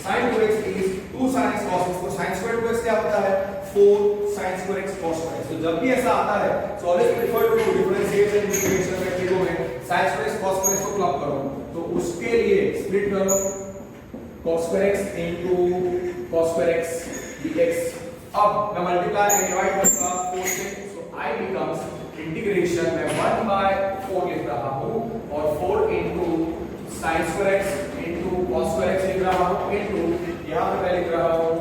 sin 2x is 2 sin x cos x. तो sin square 2x क्या होता है? 4 sin square x cos square x. तो जब भी ऐसा आता है so always prefer to differentiate and integration में चीजों में sin square x cos square x को क्लब करो. तो उसके लिए स्प्लिट करो cos square x into cos square x dx. अब मैं मल्टीप्लाई एंड डिवाइड करूंगा 4 से so I becomes इंटीग्रेशन में 1/4 लिख रहा हूं और 4 into sin square x into cos square x लिख रहा हूं into यहां पे मैं लिख रहा हूं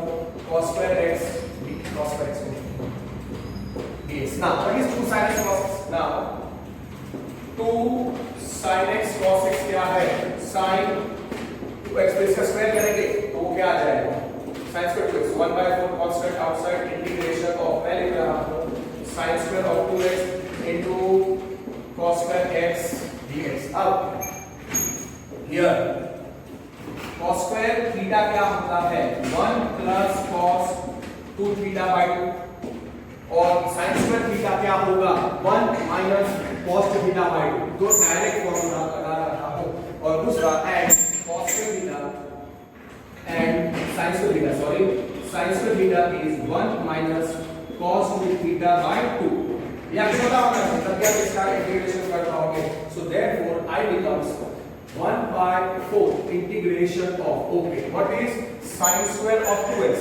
cos square x dx. Now what is 2 sin x cos x? Now 2 sin x cos x क्या है? sin 2x पे इसका स्क्वायर करेंगे तो वो क्या आ जाएगा? sin square 2x 1/4 constant outside integration of मैं लिख रहा हूँ sin square of 2x into cos square x dx. अब here cos square थीटा क्या होता है? 1 plus cos 2 theta by 2 और sin square थीटा क्या होगा? 1 minus cos theta by 2. दो डायरेक्ट फॉर्मूला लगा रहा हूँ और दूसरा and cos square theta and sin square theta, sorry, sin square theta is 1 minus cos 2 theta by 2. ये आपको पता होगा तब क्या इसका इंटीग्रेशन कर पाओगे. So therefore I becomes 1/4 integration of okay. What is sin square of 2x?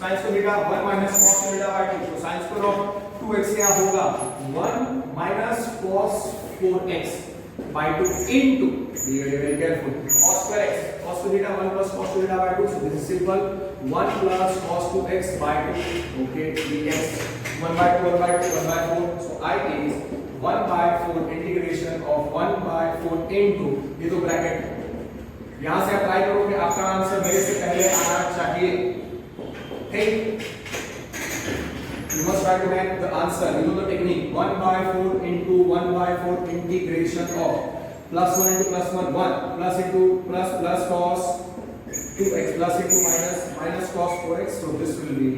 Sin square theta 1 minus cos theta by 2. So sin square of 2x क्या होगा? 1 minus cos 4x by 2 into be very careful cos square x. Cos theta 1 plus cos theta by 2. So this is simple 1 plus cos 2x by 2. Okay, dx 1/2 1/4. So I is 1/4 integration of 1/4 into ये तो bracket यहां से apply करोगे आपका answer मेरे से पहले आना चाहिए. ठीक, you must try to make the answer. You know the technique 1/4 into 1/4 integration of plus 1 into plus 1 1 plus into plus plus cos 2x plus into minus minus cos 4x. So this will be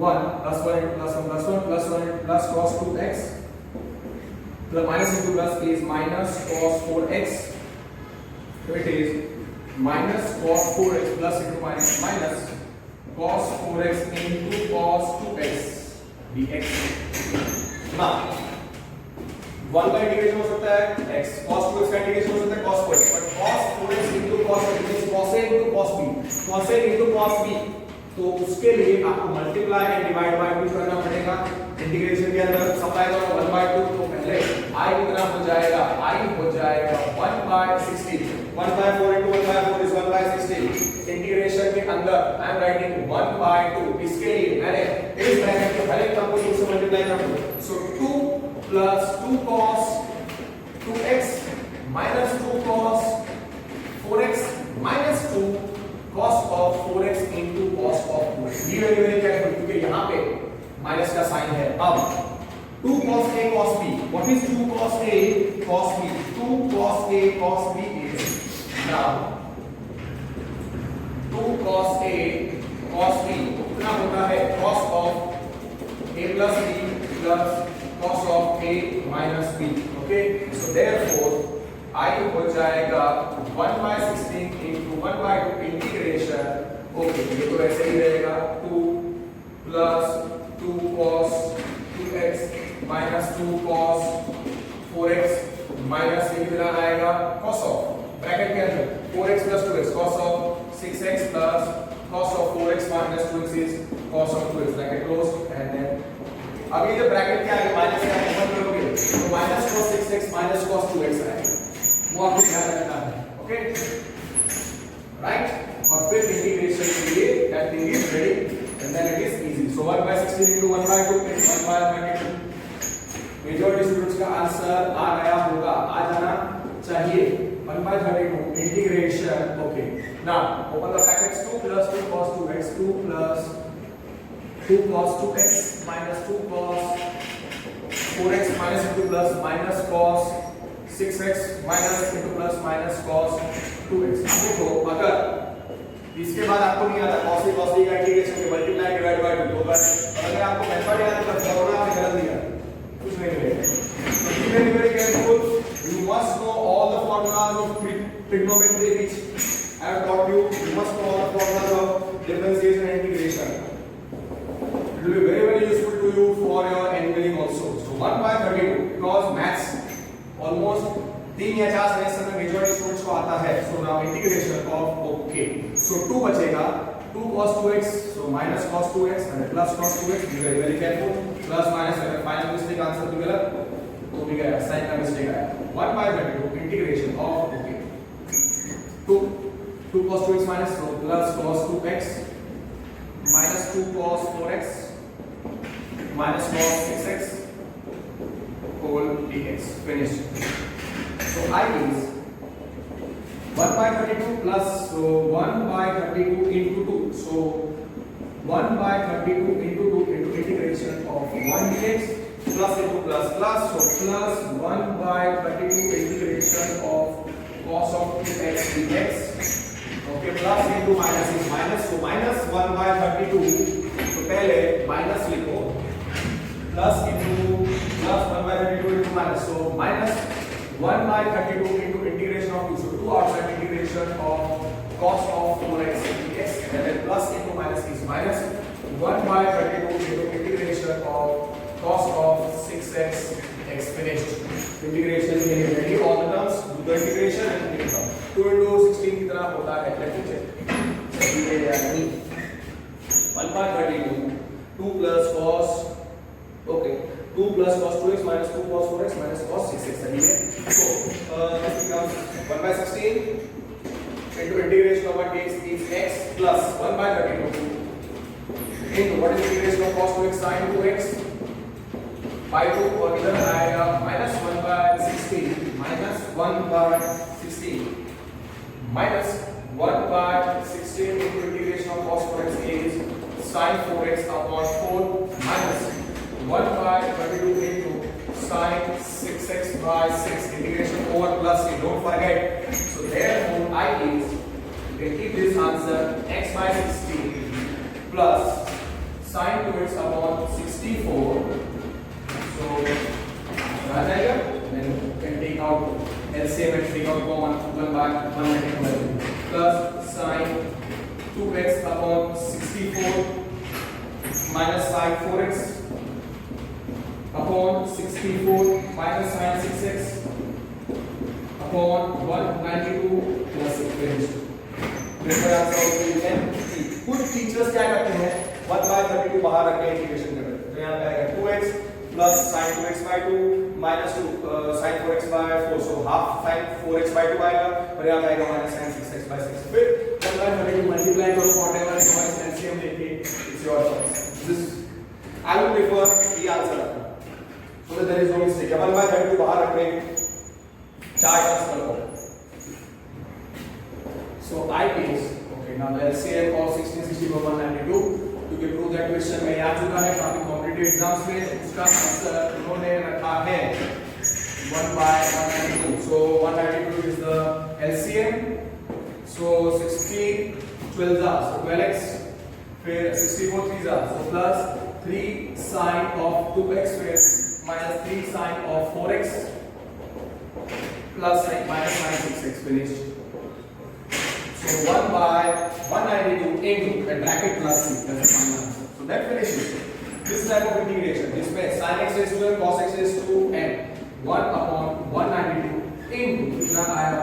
1 plus 1 into plus 1 plus 1 plus 1 into plus cos 2x plus minus into plus is minus cos 4x. So it is minus cos 4x plus into minus minus cos 4x into cos 2x dx. Now 1 का integration हो सकता है x cos 2x का integration हो सकता है cos 4x but cos 4x into cos x is cos a into cos b cos a into cos b. तो उसके लिए आपको मल्टीप्लाई एंड डिवाइड बाय 2 करना पड़ेगा. इंटीग्रेशन के अंदर सप्लाई करो 1/2 तो पहले i कितना हो जाएगा? i हो जाएगा 1/60. 1/4 into 1/4 is 1/60. इंटीग्रेशन के अंदर आई एम राइटिंग 1/2. इसके लिए मैंने इस ब्रैकेट को पहले टर्म को 2 से मल्टीप्लाई कर दूं. सो 2 plus 2 cos 2x minus 2 cos 4x minus 2 cos of 4x into cos of 2x। Be very very careful क्योंकि यहाँ पे माइनस का साइन है। अब 2 cos a cos b, what is 2 cos a cos b? 2 cos a cos b is now 2 cos a cos b कितना होता है cos of a plus b plus cos of a minus b। Okay, so therefore I हो जाएगा 1 by 16 into 1 by 2 integration. Okay, ये तो ऐसे ही रहेगा 2 plus 2 cos 2x minus 2 cos 4x minus ये कितना आएगा cos of ब्रैकेट के अंदर 4x plus 2x cos of 6x plus cos of 4x minus 2x is cos of 2x bracket close. And then अब ये जो ब्रैकेट के आगे माइनस का ओपन करोगे तो minus cos 6x minus cos 2x आएगा, वो आपको ध्यान रखना है। ओके राइट, और फिर इंटीग्रेशन के लिए that thing is ready and then it is easy. So 1 by 16 into 1 by 2 is 1 by 32। Majority students का आंसर आ गया होगा, आ जाना चाहिए। 1 by 32 integration. Okay, now open the brackets 2 plus 2 cos 2x 2 plus 2 cos 2x minus 2 cos 4x minus 2 plus minus cos 6x minus into plus minus cos 2x। देखो अगर इसके बाद आपको नहीं आता cos a cos b का integration के multiply divide by 2 होगा, और अगर आपको मेथड याद है तो फॉर्मूला आपने गलत दिया, कुछ नहीं मिलेगा। So be very very careful, you must know all the formulas of trigonometry which I have taught you. You must know all the formulas of differentiation and integration. It will be very very useful to you for your engineering also. So 1 by 32 because maths almost 3 या 4 semester में majority students को आता है। So now integration of okay, so 2 बचेगा 2 cos 2x, so minus cos 2x and plus cos 2x। Be very very careful, plus minus अगर final mistake answer भी गलत तो भी गया, साइन का मिस्टेक आया। 1 by 32 integration of okay 2 cos 2x minus so plus cos 2x minus 2 cos 4x minus cos 6x whole dx finished। So I is 1 by 32 plus so 1 by 32 into 2, so 1 by 32 into 2 into integration of 1 dx plus into plus plus, so plus 1 by 32 integration of cos of 2x dx। okay, plus into minus is minus, so minus 1 by 32, तो पहले minus लिखो plus into plus 1 by 32 into minus, so minus 1 by 32 into integration of 2, so 2 outside integration of cos of 4x dx, and then plus into minus is minus 1 by 32 into integration of cos of 6x x finished। integration के लिए ready all the terms, do the integration and take it out। 2 into 16 कितना होता है, let me check सही है या नहीं। 1 by 32 2 plus cos okay 2 plus cos 2x minus 2 cos 4x minus cos 6x सही है। So this becomes 1 by 16 into integration of 1 dx is x plus 1 by 32 into what is integration of cos 2x sin 2x by 2, और इधर आएगा minus 1 by 16 minus 1 by 16 minus 1 by 16 into integration of cos 4x is sin 4x upon 4 minus 1 by 32 into sin 6x by 6 integration over plus c, don't forget। So therefore I is, you can keep this answer, x by 16 plus sin 2x upon 64, so आ जाएगा, then you can take out LCM and take out common 1 by 1 plus sin 2x upon 64 minus sin 4x upon 64 minus sin 6x upon 192 plus 6 finished। कुछ teachers क्या करते हैं 1 by 32 बाहर रख के integration करते हैं, तो यहाँ पे आएगा 2x plus sin 2x by 2 minus 2 sin 4x by 4, so half sin 4x by 2 आएगा, और यहाँ पे आएगा minus sin 6x by 6। फिर 1 by 32 multiply करो whatever is your LCM लेके, it's your choice। This I would prefer ये answer रखना। So there is no mistake. 1/32 बाहर रख दें, 4 टर्म्स कर लो. So I is okay. Now the LCM of 1664 192. You can prove that question में आ चुका है काफी कॉम्पिटिटिव एग्जाम्स में. उसका आंसर उन्होंने रखा है 1/192. So 192 is the LCM. So 60 12s are so 12x. फिर 64 3s are so plus 3 sin of 2x फिर minus 3 sin of 4x plus minus sin 6x finished. So 1/192 into a bracket plus c. That's the final answer. So that finishes this type of integration. जिसमें sin x raised to n cos x raised to n 1/192 into कितना आया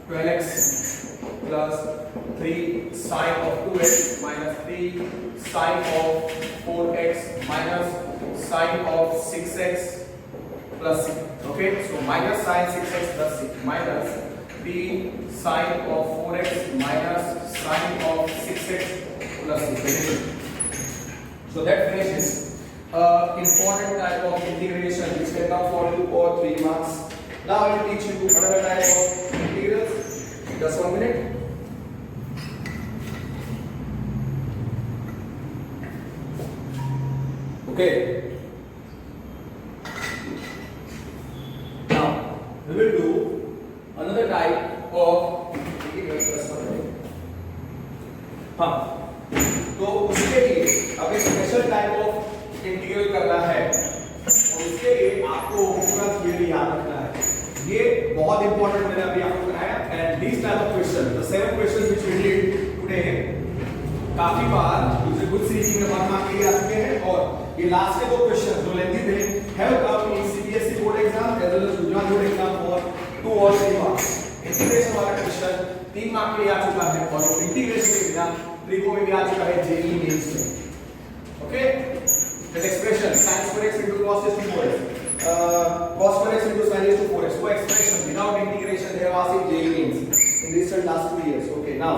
12x plus 3 sin of 2x minus 3 sin of 4x minus sin of 6x plus c. Okay, so minus sin 6x plus c minus 3 sin of 4x minus sin of 6x plus c. So that finishes important type of integration which can come for 2 or 3 marks. Now I will teach you another type of integrals. Just 1 minute. Okay. Now we will do another type of integrals. हाँ, तो उसके लिए अब एक special type of integral करना है और उसके लिए आपको पूरा थियरी याद रखना है. ये बहुत इंपॉर्टेंट मैंने अभी आपको कराया. And this type of question, the 7 questions which we did today, काफी बार दूसरे कुछ सीरीज में 1 मार्क के लिए आ चुके हैं और ये लास्ट के 2 क्वेश्चन जो लेंथी थे have come in CBSE board exam as well as Gujarat board exam for 2 और 3 मार्क्स. इंटीग्रेशन वाला क्वेश्चन 3 मार्क के लिए आ चुका है और इंटीग्रेशन के बिना ट्रिको में भी आ चुका है जेईई मेंस में. Okay, that expression sin square x into cos x to 4x cos square x into sin x to 4x, वो expression without integration they have asked in JEE mains in recent last 2 years. Okay, now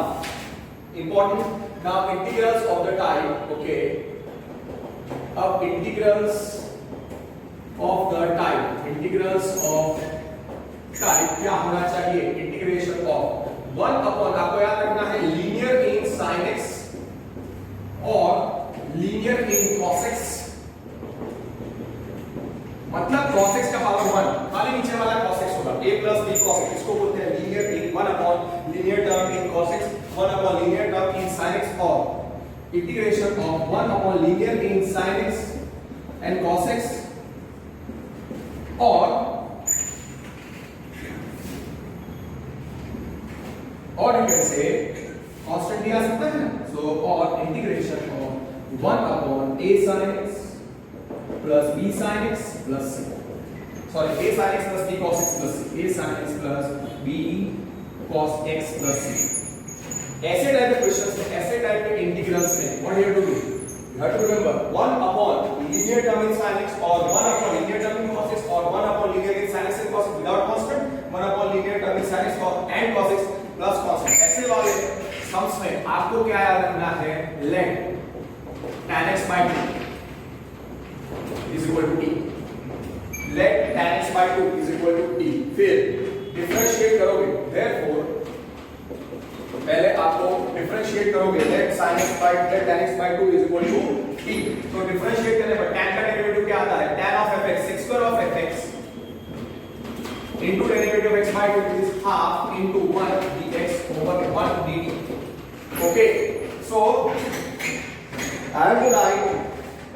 important. Now integrals of the type, okay, अब integrals of the type क्या होना चाहिए? Integration of 1 upon, आपको याद रखना है, linear in sin x और linear इन cos x. मतलब cos x का पावर 1, खाली नीचे वाला cos x होगा, a plus b cos x. इसको बोलते हैं linear in 1 upon linear term in cos x, 1 upon linear term in sin x, or integration of 1 upon linear in sin x and cos x, or you can say constant भी आ सकता है. So or integration of 1 upon a sin x plus b sin x plus c. Sorry, a sin x plus b cos x plus c. A sin x plus b cos x plus c. ऐसे type के questions में, ऐसे type के integrals में what you have to do, you have to remember 1 upon linear term in sin x और 1 upon linear term in cos x और 1 upon linear in sin x and cos x without constant, 1 upon linear term in sin x और and cos x plus constant. ऐसे वाले sums में आपको क्या याद रखना है? Let tan x by 2 is equal to t. let tan x by 2 is equal to t. फिर डिफरेंशिएट करोगे, therefore पहले आपको डिफरेंशिएट करोगे, let tan x by 2 is equal to t. तो डिफरेंशिएट करने पर tan का डेरिवेटिव क्या आता है? tan of fx, sec square of fx into derivative of x by 2 is half into 1 dx over 1 dt. Okay, so I have to write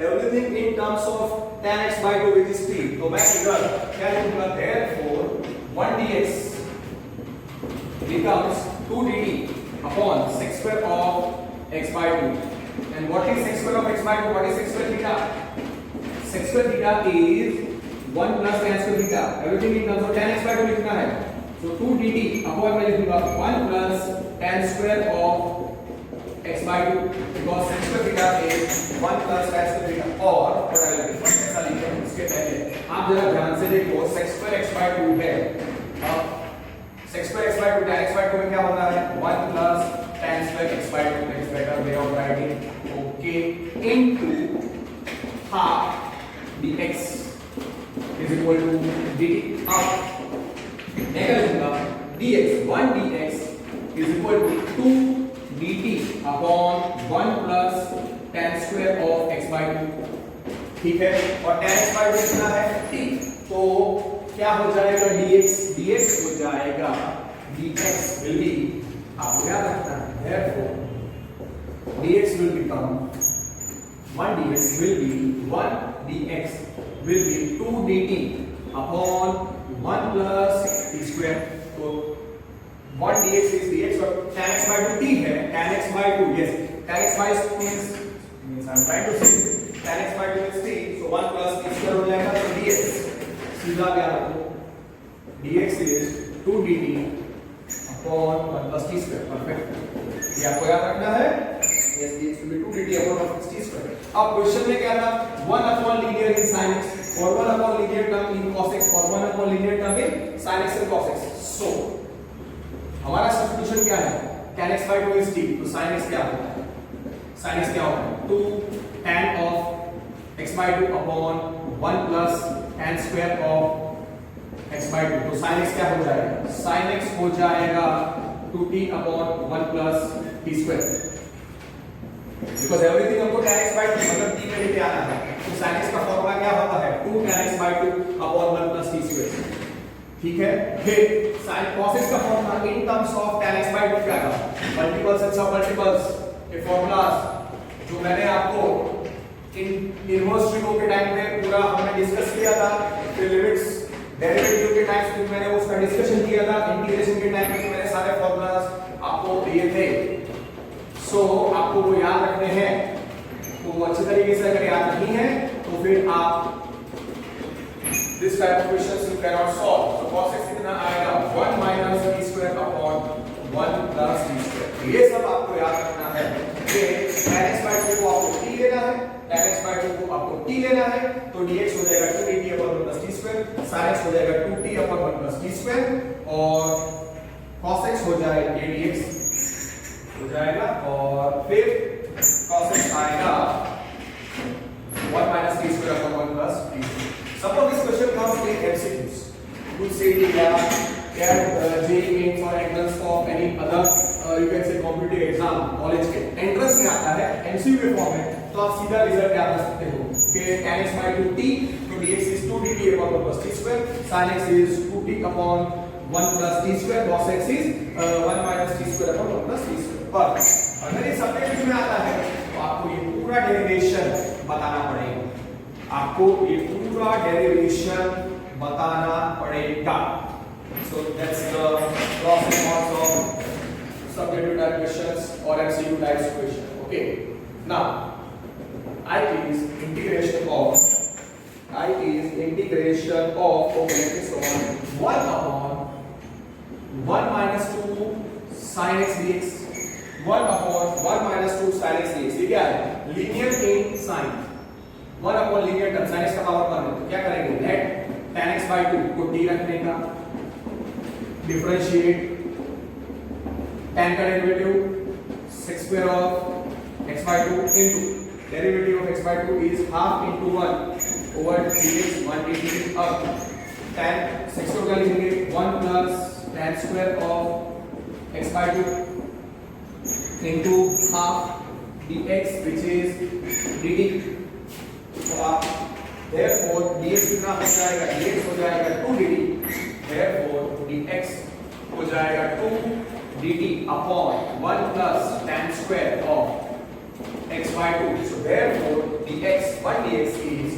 everything in terms of tan x by 2 which is t. तो मैं इधर क्या लिखूंगा? therefore 1 dx becomes 2 dt upon sec square of x by 2. And what is sec square of x by 2? What is sec square theta? Sec square theta is 1 plus tan square theta. Everything in terms of tan x by 2 लिखना है. So 2 dt upon मैं लिखूंगा 1 plus tan square of x by 2 because sec square theta is 1 plus tan square theta. और what I will do ऐसा लिखते हैं. इसके पहले आप जरा ध्यान से देखो, sec square x by 2 है. sec square x by 2 tan x by 2 में क्या होता है? 1 plus tan square x by 2. That is better way of writing. Okay, into half dx. Equal to dt। अब मैं क्या लिखूंगा dx 1 dx is equal to 2 dt upon 1 plus tan square of x by 2। ठीक है, और tan x by 2 कितना है t, तो क्या हो जाएगा dx हो जाएगा dx विल बी, आपको याद रखना है, therefore dx will become 1 dx will be 1 dx will be 2 dt upon 1 plus t square। तो 1 dx is dx और tan x by 2 t है, tan x by 2, yes, tan x by 2 means I'm trying to say tan x by 2 is t, so 1 plus t square हो जाएगा, तो dx सीधा क्या रखो dx is 2 dt upon 1 plus t square। Perfect, ये आपको याद रखना है। yes, dx will be 2 dt upon 1 plus t square। अब क्वेश्चन में क्या था, 1 upon linear in sin x और 1 upon linear term in cos x और 1 upon linear term in sin x and cos x। so हमारा substitution क्या है, tan x by 2 is t, तो sin x क्या होता है, sin x क्या होता है 2 tan of x by 2 upon 1 plus tan square of x by 2। तो sin x क्या हो जाएगा, sin x हो जाएगा 2t upon 1 plus t square, because everything हमको tan x by 2 मतलब t में लेके आना है। तो sin x का फॉर्मूला क्या होता है 2 tan x by 2 upon 1 plus t square। ठीक है, फिर sin cos x का formula in terms of tan x by 2 क्या था, मल्टीपल्स एंड सब मल्टीपल्स के फॉर्मूलास जो मैंने आपको इनवर्स ट्रिगो के टाइम पे पूरा हमने डिस्कस किया था, फिर लिमिट्स डेरिवेटिव के टाइम पे मैंने उसका डिस्कशन किया था, इंटीग्रेशन के टाइम पे मैंने सारे फॉर्मूलास आपको दिए थे। सो आपको वो याद रखने हैं, तो अच्छे तरीके से अगर याद नहीं है तो फिर आप this type of questions you cannot solve। so cos x कितना आएगा 1 minus t square upon 1 plus t square। ये सब आपको याद रखना है कि tan x by 2 को आपको t लेना है, tan x by 2 को आपको t लेना है, तो dx हो जाएगा 2 dt upon 1 plus t square, sin x हो जाएगा 2t upon 1 plus t square और cos x हो जाएगा dx हो जाएगा, और फिर cos x आएगा 1 minus t square upon 1 plus t square। Suppose this question comes in MCQs, you say JEE mains or entrance of any other you can say competitive exam college के entrance में आता है MCQ के form में, तो आप सीधा result क्या कर सकते हो कि tan x by 2t, तो dx is 2 dt upon 1 plus t square, sin x is 2t upon 1 plus t square, cos x is 1 minus t square upon 1 plus t square। पर अगर ये सब्जेक्ट में आता है तो आपको ये पूरा डेरिवेशन बताना पड़ेगा, आपको ये पूरा डेरिवेशन बताना पड़ेगा। so that's the pros and cons of subjective type questions or MCQ type question। okay, now I is integration of okay, let me solve 1 upon 1 minus 2 sin x dx, 1 upon 1 minus 2 sin x dx। ये क्या है, linear in sin 1 upon linear term, sin x का power 1 है, तो क्या करेंगे late tan x by 2 को t रखने का, डिफरेंशिएट tan का derivative sec square of x by 2 into derivative of x by 2 is half into 1 over dx 1 dt। अब tan sec square का लिखेंगे 1 plus tan square of x by 2 into half dx which is dt। तो आप therefore dx कितना हो जाएगा, dx हो जाएगा 2 dt, therefore dx हो जाएगा 2 dt upon 1 plus tan square of x by 2। so therefore dx 1 dx is,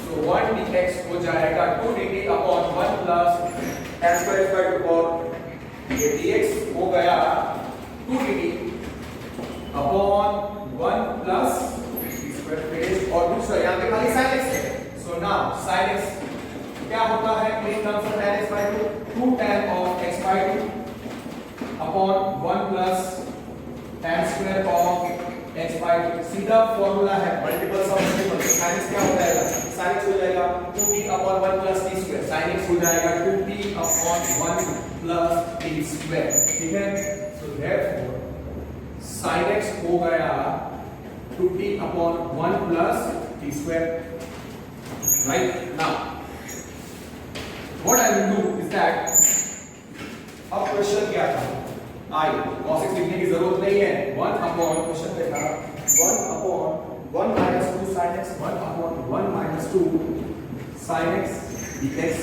so 1 dx हो जाएगा 2 dt upon 1 plus tan square x by 2, और ये dx हो गया 2 dt upon 1 plus और दूसरा यहाँ पे खाली sin x है। so now sin x क्या होता है in terms of tan x by 2, 2 tan of x by 2 upon 1 plus tan square of x by 2। सीधा फॉर्मूला है multiples of multiples, sin x क्या हो जाएगा, sin x हो जाएगा 2t upon 1 plus t square, sin x हो जाएगा 2t upon 1 plus t square। ठीक है, so therefore sin x हो गया 2t upon 1 plus t square। right now what I will do is that, अब question क्या था, आई cos x लिखने की जरूरत नहीं है, 1 अपॉन क्वेश्चन पे था 1 upon 1 minus 2 sin x, 1 upon 1 minus 2 sin x dx।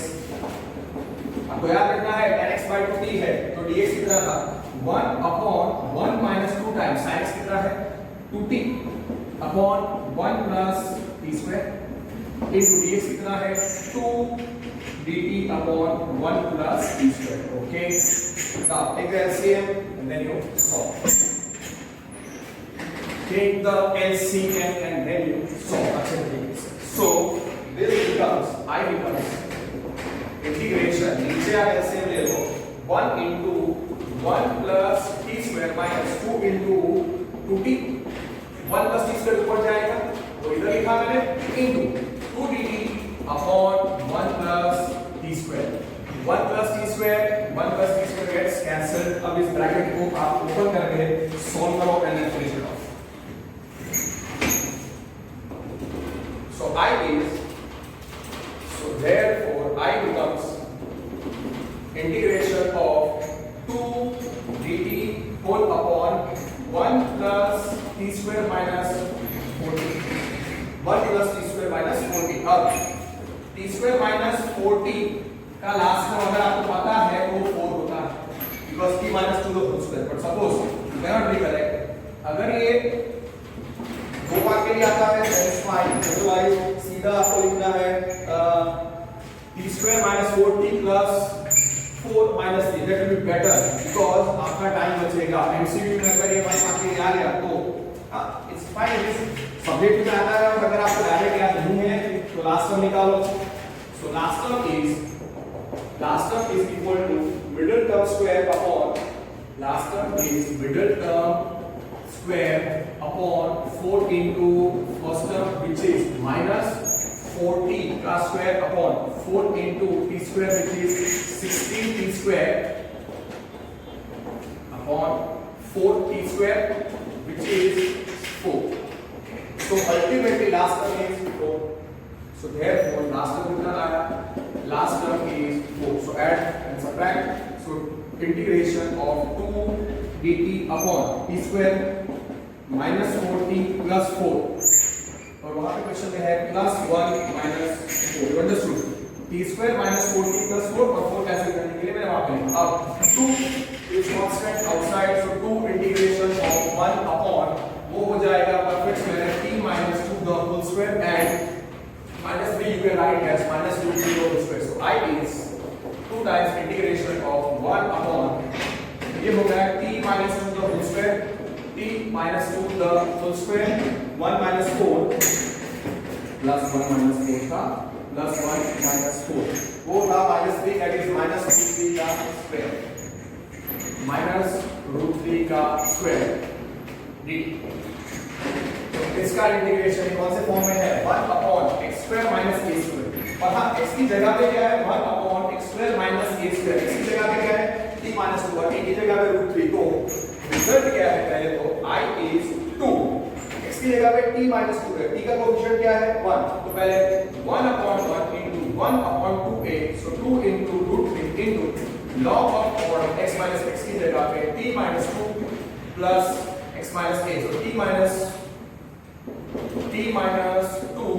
आपको याद रखना है tan x by 2t है तो dx कितना था 1 upon 1 minus 2 times sin x कितना है 2t upon 1 plus t square into dx कितना है 2 dt upon 1 plus t square. Okay. Now take the LCM and then you solve. Take the LCM and then you solve. So this becomes I becomes integration. नीचे आप LCM ले लो 1 into 1 plus t square minus 2 into 2t. 1 plus t square ऊपर जाएगा तो इधर लिखा मैंने into 2 dt upon 1 plus t square 1 plus t square gets cancelled। अब इस ब्रैकेट को आप ओपन करके सॉल्व करो and then finish it off. So I is, so therefore I becomes integration of 2 dt whole upon 1 plus t square minus 40 1 plus t square minus 40। अब t square minus 40 का last term अगर आपको पता है वो 4 होता है because t minus 2 the whole square, but suppose you cannot be correct अगर ये दो भाग के लिए आता है then it's fine, otherwise सीधा आपको लिखना है t square minus 4t plus 4 minus 3, that will be better because आपका टाइम बचेगा। MCQ में अगर ये वन मार्क के आ गया तो it's fine, सब्जेक्ट में आता है और अगर आपको डायरेक्ट याद नहीं है तो लास्ट टर्म निकालो। So last term is equal to middle term square upon last term is middle term square upon 4 into first term which is minus 4t का square upon 4 into t square which is 16t square upon 4t square which is 4। So ultimately last term is 4। So therefore last term कितना आया, last term is 4। So add and subtract, so integration of 2 dt upon t square minus 4t plus 4 और वहां पे question में है plus 1 minus 4। You understood? t square minus 4t plus 4 और 4 cancel करने के लिए मैंने वहां पे लिखा। अब 2 is constant outside, so 2 integration of 1 upon वो हो जाएगा perfect square t minus 2 the whole square and minus 3 you can write as minus 2 the whole square। So I is 2 times integration of 1 upon ये हो गया t minus 2 the whole square, t minus 2 the whole square 1 minus 4 plus 1 minus 4 था plus 1 minus 4 वो था minus 3 that is minus root 3 का square minus root 3 का square dt। इसका integration कौन से फॉर्म में है 1 upon x square minus a square और हाँ x की जगह पे क्या है 1 upon x square minus a square, x की जगह पे क्या है t माइनस 2 और t की जगह पे रूट 3। तो रिजल्ट क्या है पहले तो I is 2, x की जगह पे t माइनस 2 है, t का कोएफिशिएंट क्या है 1 तो पहले 1 upon 1 into 1 upon 2a, so 2 into root 3 into log of mod x minus x की जगह पे t minus 2 plus x minus a, so t minus 2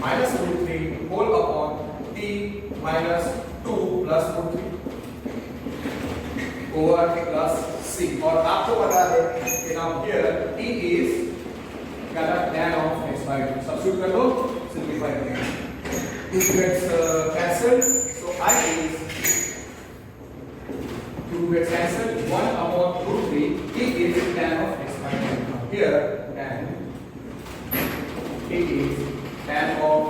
minus root 3 whole upon t minus 2 plus root 3 over plus c। और आपको बता दें कि now here t is tan of x by 2, substitute कर दो simplify करेंगे 2 gets cancelled, so I is 2 gets cancelled 1 upon root 3 t is tan of x by 2। Here tan it is tan of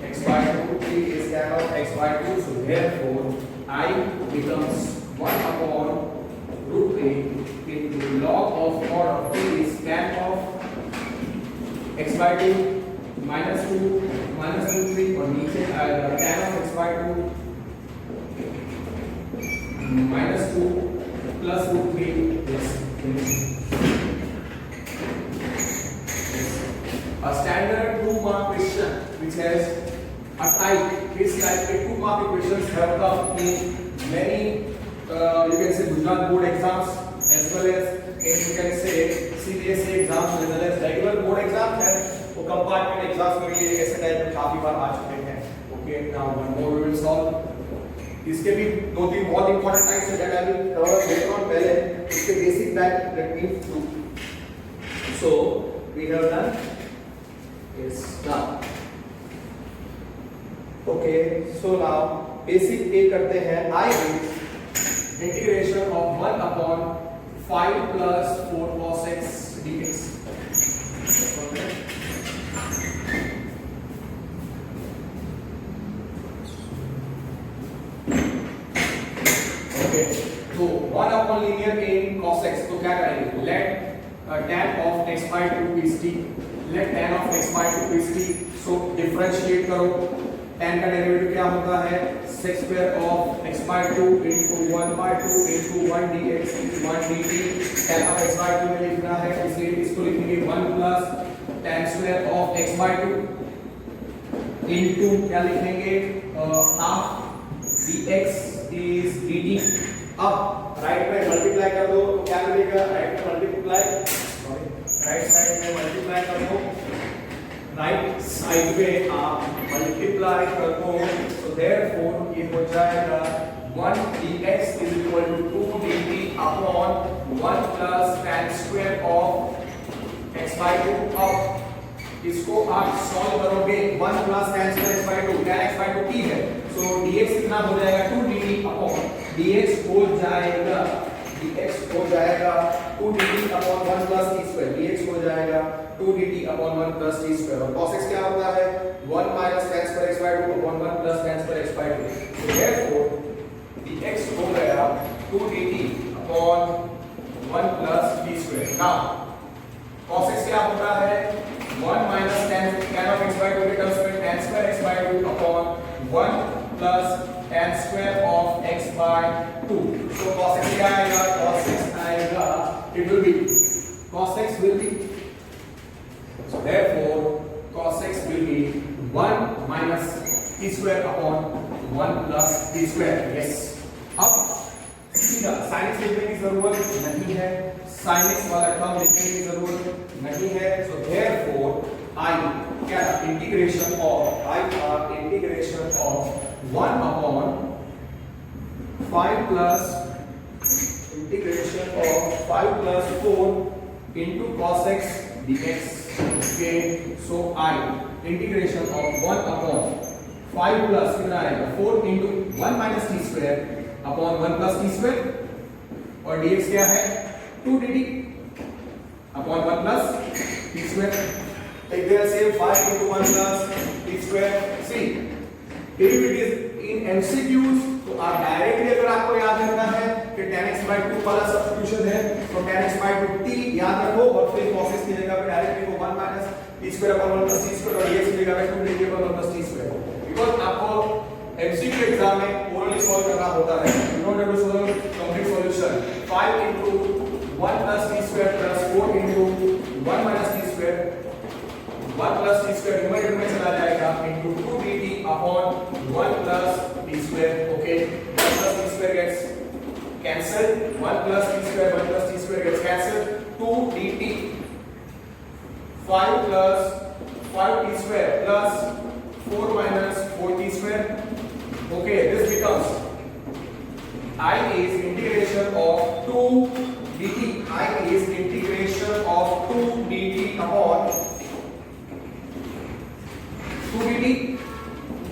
x by 2, t is tan of x by 2, so therefore I becomes 1 upon root 3 into log of mod of t is tan of x by 2 minus 2 minus root 3 और नीचे आएगा tan of x by 2 minus 2 plus root 3 plus a standard 2 mark question which has a type is type के 2 mark equations have come in many you can say Gujarat board exams as well as you can say CBSE exams as well as regular board exams है वो compartment exams में ये ऐसे type में काफी बार आ चुके हैं. Okay, now one more we will solve. इसके भी दो तीन बहुत इंपॉर्टेंट टाइप्स है that I will cover later on. पहले इसके basic type let me do. So we have done इस now. Okay, so now basic ए करते हैं. I will integration of 1 upon 5 plus 4 cos x dx. तो 1 upon linear in cos x तो क्या करेंगे? Let tan of x by 2 is t. Let tan of x by 2 is t. So differentiate करो. tan का derivative क्या होता है? sec square of x by 2 into 1 by 2 into 1 dx into 1 dt. tan of x by 2 में लिखना है इसलिए इसको लिखेंगे 1 plus tan square of x by 2 into क्या लिखेंगे? half dx is dt. अब राइट में मल्टीप्लाई कर दो तो क्या मिलेगा? राइट में मल्टीप्लाई राइट साइड में मल्टीप्लाई कर दो. राइट साइड में आप मल्टीप्लाई कर दो तो देयरफॉर ये हो जाएगा 1 dx is equal to 2 dt upon 1 plus tan square of x by 2. अब इसको आप सॉल्व करोगे 1 plus tan square x by 2 tan x by 2 t है. सो dx कितना हो जाएगा? 2 dt upon dx हो जाएगा 2 dt upon 1 plus t square. dx हो जाएगा 2 dt upon 1 plus t square. और cos x क्या होता है? 1 minus tan square x by 2 upon 1 plus tan square x by 2. So therefore dx हो गया 2 dt upon 1 plus t square. Now cos x क्या होता है? 1 minus tan of x by 2 के टर्म्स में tan square x by 2 upon 1 plus tan square of x by 2. So cos x क्या आएगा? cos x आएगा, it will be cos x will be, so therefore cos x will be 1 minus t square upon 1 plus t square. Yes. अब सीधा sin x लिखने की जरूरत नहीं है, sin x वाला टर्म लिखने की जरूरत नहीं है. So therefore I क्या integration of 1 upon 5 plus integration of 5 plus 4 into cos x dx. Okay, so I integration of 1 upon 5 plus कितना आएगा? 4 into 1 minus t square upon 1 plus t square और dx क्या है? 2 dt upon 1 plus t square. Take the same 5 into 1 plus t square. See, if it is in MCQs तो आप directly अगर आपको याद रखना है कि tan x by 2 वाला सब्स्टिट्यूशन है तो tan x by 2 t याद रखो और फिर cos x की जगह पे डायरेक्टली वो 1 minus t square upon 1 plus t square और dx की जगह पे 2 dt upon 1 plus t square. Because आपको MCQ एग्जाम में ओरली सॉल्व करना होता है. You don't have to solve complete solution. 5 into 1 plus t square plus 4 into 1 minus t square 1 plus t square numerator में चला जाएगा into 2 dt upon 1 plus t square. Okay, 1 plus t square gets cancelled. 1 plus t square gets cancelled. 2 dt 5 plus 5 t square plus 4 minus 4 t square. Okay, this becomes I is integration of 2 dt. I is integration of 2 dt upon 2 dt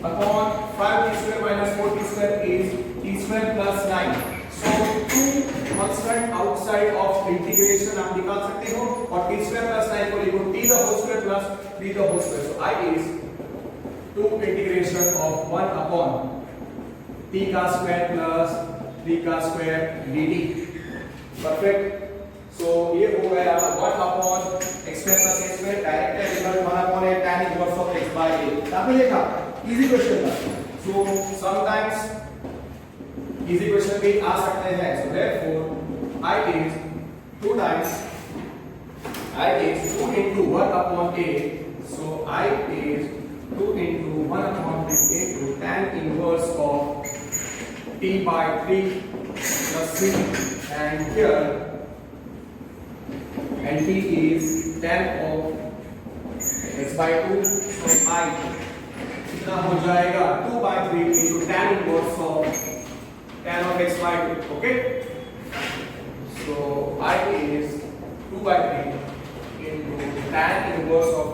upon 5 t square minus 4 t square is t square plus 9. So 2 constant outside of integration आप निकाल सकते हो और t square plus 9 को लिखो t the whole square plus 3 the whole square. So I is 2 integration of 1 upon t का square plus 3 का square dt. Perfect. So ये हो गया 1 upon x square plus x square direct result 1 upon a tan inverse of x by a. आपने देखा easy question था. So sometimes easy question भी आ सकते हैं. So therefore I is 2 times I is 2 into 1 upon a. So I is 2 into 1 upon 3 into tan inverse of t by 3 plus c, and here and t is tan of x by 2, so I कितना हो जाएगा 2 by 3 into tan inverse of tan of x by 2. Okay, so I is 2 by 3 into tan inverse of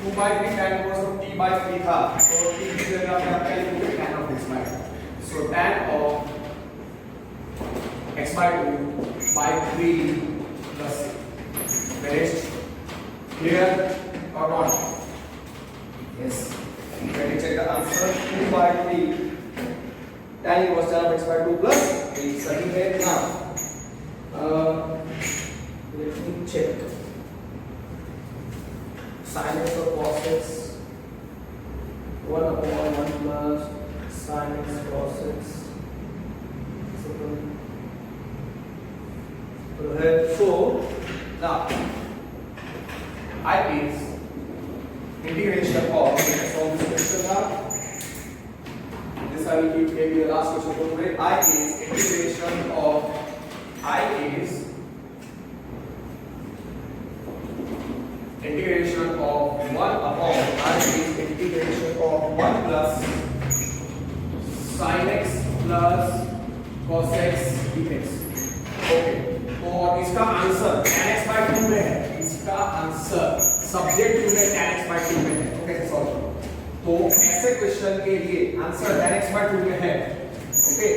2 by 3 tan inverse of t by 3 था, तो t की जगह पे आप पहले लिखोगे tan of x by 2, so tan of x by 2 by 3 plus c. Finished? Clear or not? Yes. Let me check the answer. 2 by 3 tan inverse tan of x by 2 plus a. सही है ना? Let me check. Sin x or cos x 1 upon 1 plus sin x cos x. So now I is integration of this question now. This I will keep maybe the last question for today. I is integration of 1 upon I is integration of 1 plus sin x plus cos x dx. Okay, तो इसका answer tan x by 2 में है, इसका answer subject में tan x by 2 में है. Okay solve. तो ऐसे क्वेश्चन के लिए आंसर tan x by 2 में है. ओके,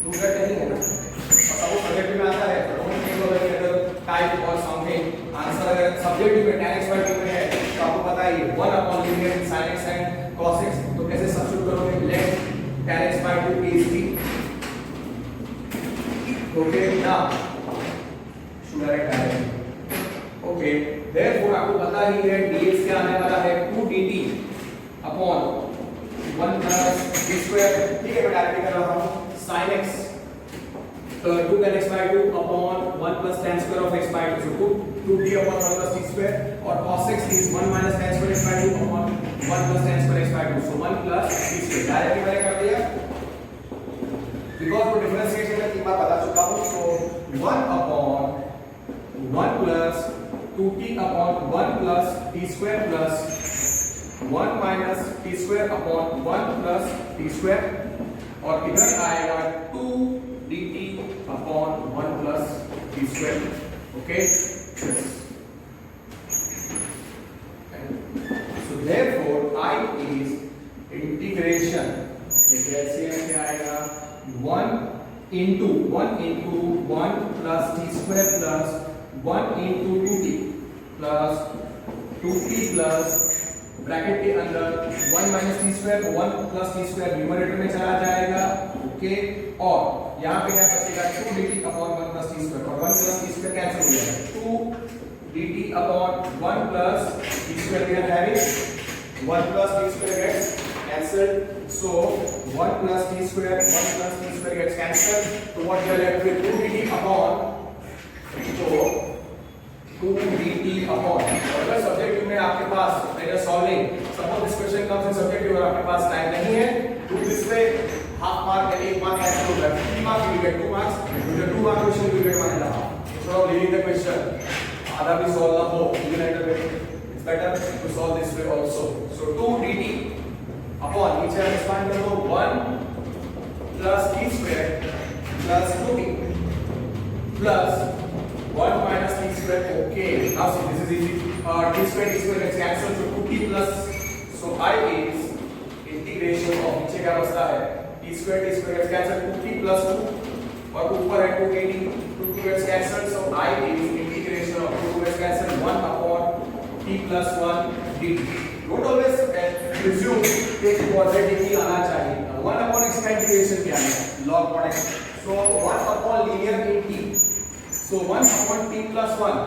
दूसरा नहीं है ना, अब वो सब्जेक्ट में आता है, डोंट थिंक अगर टाइप और समथिंग. आंसर अगर सब्जेक्ट में tan x by 2 में है तो आपको पता है 1 upon linear sin x and cos x, तो कैसे सब्स्टिट्यूट करोगे? Let tan x by 2 is the. Okay, now should I write that? Okay, therefore आपको पता ही है dx क्या आने वाला है 2 dt upon 1 plus d square. ठीक है, मैं डायरेक्टली कर रहा हूँ sin x 2 tan x by 2 upon 1 plus tan square of x by 2, so 2 d upon 1 plus d square, और cos x is 1 minus tan square x by 2 upon 1 plus tan square x by 2, so 1 plus d square. Directly मैंने कर दिया because वो differentiation में 3 बार बता चुका हूं. सो 1 upon 1 plus 2t upon 1 plus t square plus 1 minus t square upon 1 plus t square, और इधर आएगा 2 dt upon 1 plus t square. Okay, so therefore I is integration. क्या आएगा 1 into 1 plus t square plus 1 into 2t plus 2t plus bracket के अंदर 1 minus t square, 1 plus t square numerator में चला जाएगा. ओके, और यहाँ पे क्या बचेगा 2 dt upon 1 plus t square, और 1 plus t square कैंसिल हो जाएगा. 2 dt upon 1 plus t square we are having 1 plus t square gets cancelled. So 1 plus t square gets cancelled. So what we are left with 2 dt upon, so 2 dt upon, अगर subjective में आपके पास later solving suppose this question comes in subjective और आपके पास time नहीं है, तो this way half mark या 1 मार्क ऐसे हो जाएगा. 3 marks you get 2 marks, with the 2 mark question you get 1.5. Instead of leaving the question आधा भी सॉल्व ना हो, you can enter it. It's better to solve this way also. So 2 dt upon, नीचे हम expand कर दो 1 plus t square plus 2t plus 1 minus t square. Okay, now see this is easy. T square gets cancelled, so 2t plus, so I is integration of, नीचे क्या बचता है t square gets cancelled, 2t plus 2, और ऊपर है 2kt, 2 gets cancelled, so I is integration of 2 gets cancelled 1 upon t plus 1 dt. Don't always presume कि positive ही आना चाहिए. 1 upon x का इंटीग्रेशन क्या है? log mod x. So 1 upon linear in t. So 1 upon t plus 1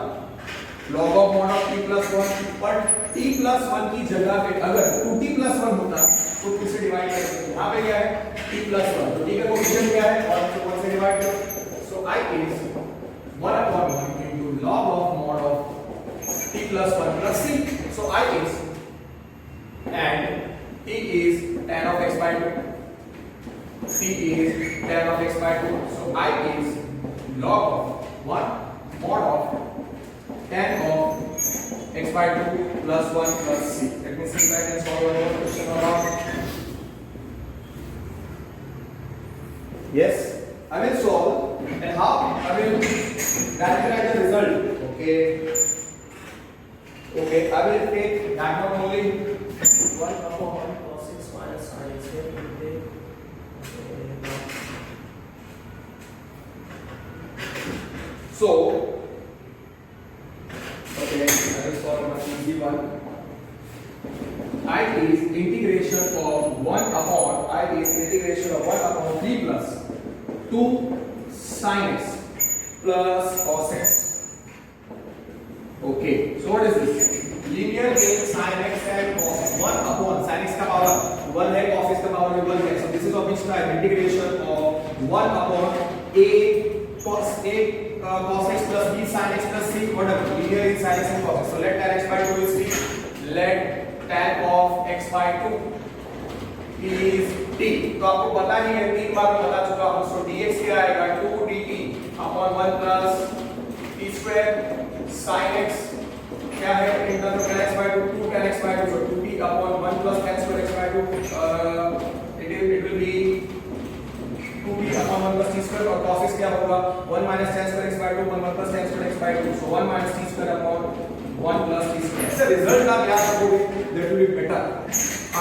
log of mod of t plus 1, पर t plus 1 की जगह पे अगर 2t plus 1 होता तो 2 से डिवाइड करते. यहाँ पे क्या है t plus 1, तो t का कोएफिशिएंट क्या है और 1 से डिवाइड करो. So I is 1 upon 1 into log of mod of t plus 1 plus c. So I is and t is tan of x by 2. T is tan of x by 2. So I is log of 1 mod of tan of x by 2 plus 1 plus c. Let me see if I can solve one more question around. Yes, I will solve. And how? I will calculate the result. Okay. Okay, I will take that one only. 1 upon cos x minus sin x into So, okay, I will solve one easy one. I is integration of 1 upon 3 plus 2 sin x plus cos x. Okay, so what is this? Linear in sin x and cos x. 1 upon sin x का power 1 है, cos x का power 1 है. So this is of which type? Integration of 1 upon a cos x plus b sin x plus c, whatever. Linear in sin x and cos x. So let tan x by 2 is t. Let tan of x by 2 is t. तो आपको पता ही है, 3 बार मैं बता चुका हूं. So dx क्या आएगा? 2 dt upon 1 plus t square sin x क्या है? in terms of tan x by 2, 2 tan x by 2. So 2t upon 1 plus tan square x by 2. It will be 2t upon 1 plus t square. और cos x क्या होगा? 1 minus tan square x by 2, 1 plus tan square x by 2. So 1 minus t square upon 1 plus t square. इससे result आप याद रखोगे, that will be better.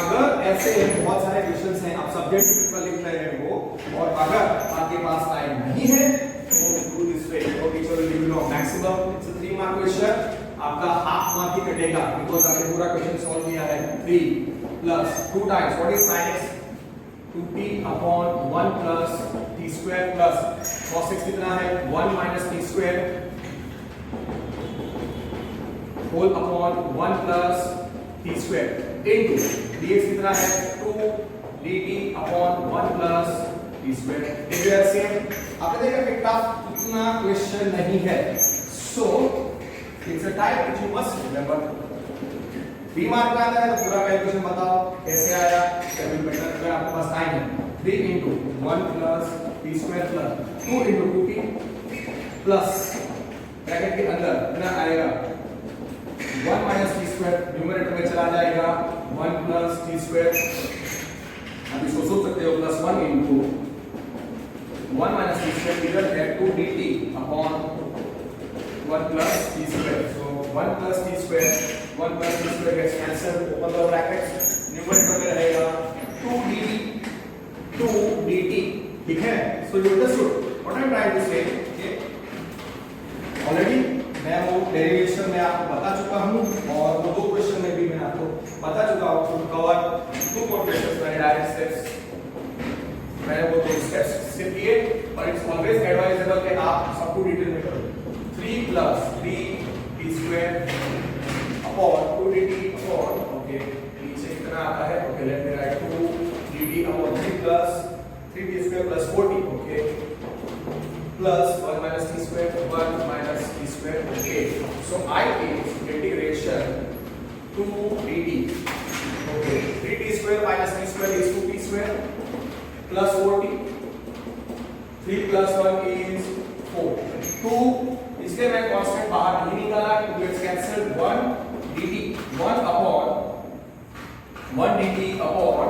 अगर ऐसे बहुत सारे क्वेश्चंस हैं, आप सब्जेक्ट पर लिख रहे हो और अगर आपके पास टाइम नहीं है तो डू दिस वे. तो teacher will give you maximum. It's a 3 mark question. आपका हाफ मार्क ही कटेगा बिकॉज़ आपने पूरा क्वेश्चन सॉल्व किया है. 3 plus 2 times what is sin x? 2t upon 1 plus t square plus cos x कितना है? 1 minus t square whole upon 1 plus t square into dx कितना है? 2 dt upon 1 plus t square. If you are same, आपने देखा कि tough इतना question नहीं है. So it's a type which you must remember. 3 mark का आता है तो पूरा कैलकुलेशन बताओ कैसे आया. कैलकुलेट बेटर अगर आपके पास टाइम है. 3 into 1 plus t square plus 2 into 2t plus bracket के अंदर कितना आएगा? 1 minus t square न्यूमरेटर में चला जाएगा. 1 plus t square. अब इसको सोच सकते हो plus 1 into 1 minus t square इधर है 2 dt upon 1 plus t square. So 1 plus t square, 1 plus t square gets cancelled. Open the brackets. Numerator में रहेगा 2 dt. ठीक है? So you understood what I'm trying to say? Okay. Already मैं वो derivation में आपको बता चुका हूँ और वो 2 क्वेश्चन में भी मैं आपको बता चुका हूँ. टू कवर 2 more questions मैंने डायरेक्ट स्टेप्स मैंने वो 2 स्टेप्स सिर्फ किए. और इट्स ऑलवेज एडवाइजेबल कि आप सबको डिटेल में करो. 3 plus 3 t square upon 2 dt upon okay नीचे कितना आता है? Okay let me write 2 dt upon 3 plus 3 t square plus 4t okay plus 1 minus t square 1 minus t square. Okay, so I is integration 2 dt. Okay, 3t square minus t square is 2t square plus 4t. 3 plus 1 is 4. 2 इसलिए मैं constant बाहर नहीं निकाला कि to gets cancelled. 1 dt 1 upon 1 dt upon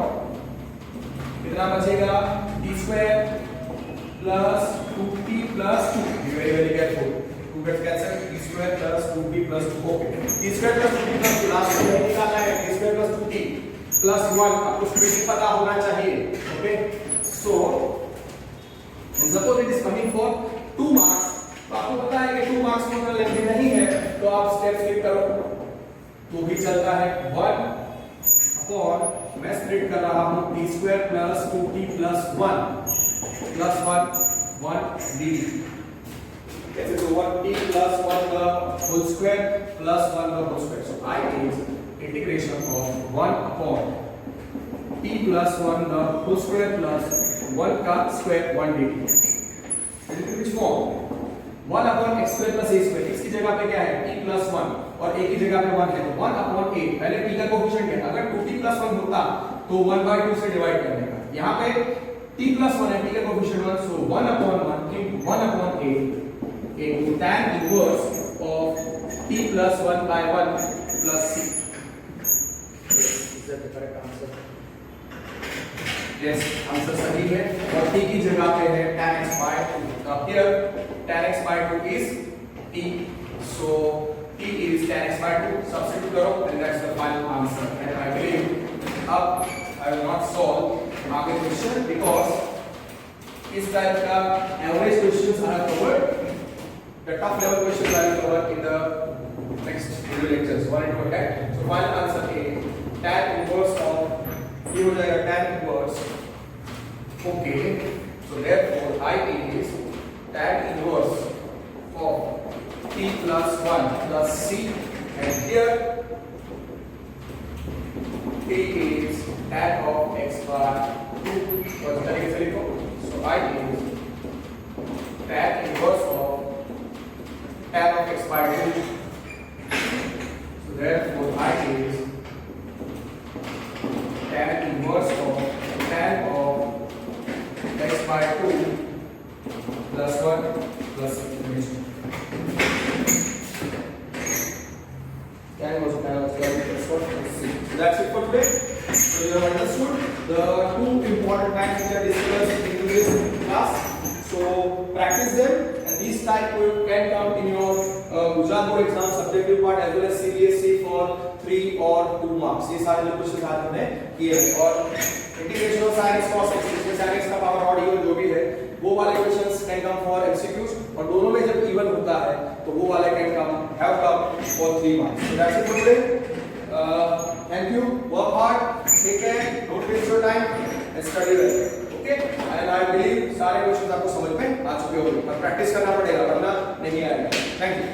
कितना बचेगा? t square plus 2t plus 2. Be very careful. 2 gets cancelled. t square plus 2t plus 2. Okay. t square plus 2t plus 2 last में निकालना है. t square plus 2t plus 1 आपको splitting पता होना चाहिए. Okay. So suppose it is coming for 2 marks. तो आपको पता है कि 2 मार्क्स में अगर लेंगे नहीं है तो आप स्टेप स्किप करो तो भी चलता है. 1 अपॉन मैं स्प्लिट कर रहा हूं t square plus 2t plus 1 plus 1 dt. कैसे? तो 1t plus 1 का whole square plus 1 का whole square. So I is integration of 1 upon t plus 1 का whole square plus 1 का square 1 dt. In which form? 1 upon x square plus a square. x की जगह पे क्या है? t plus 1 और a की जगह पे 1 है तो 1/8 पहले t का कोएफिशिएंट है, अगर 2t + 1 होता तो 1/2 से डिवाइड करने का, यहाँ पे t + 1 है, t का coefficient 1, so 1/1 into 1/8 into tan inverse of t + 1/1 plus c. Is that the correct answer? Yes, answer सही है और t की जगह पे है tan x/2. Here tan x/2 is t, so t is tan x/2. Substitute करो and that's the final answer. And I believe अब I will not solve आगे क्वेश्चन because इस टाइप का average questions I have covered. The tough level questions I will cover in the next video lectures 1 and 2. So final answer A, tan inverse of ये हो जाएगा tan inverse. Okay, so therefore I is tan inverse of t + 1 plus c, and here t is tan of x/2. और इस तरीके से लिखो. So I is tan inverse of tan of x/2. So therefore I is tan inverse of tan of x/2 plus 1 plus tan inverse of tan of x/2 plus 1 plus c. So that's it for today. So you have understood the two important facts which are discussed in this class. So practice them, and these type can come in your Gujarat board exam subjective part as well as CBSE for 3 or 2 marks. ये सारे जो question आज हमने किए हैं, और integration of sin x cos x, इसमें sin x का पावर ऑड इवन जो भी है वो वाले questions can come for MCQs, और दोनों में जब इवन होता है तो वो वाले can come have come for 3 marks. So that's it for today. Thank you. Work hard. Take care. Don't waste your time and study well. Okay? And I believe सारे क्वेश्चंस आपको समझ में आ चुके होंगे, पर प्रैक्टिस करना पड़ेगा वरना नहीं आएगा. Thank you.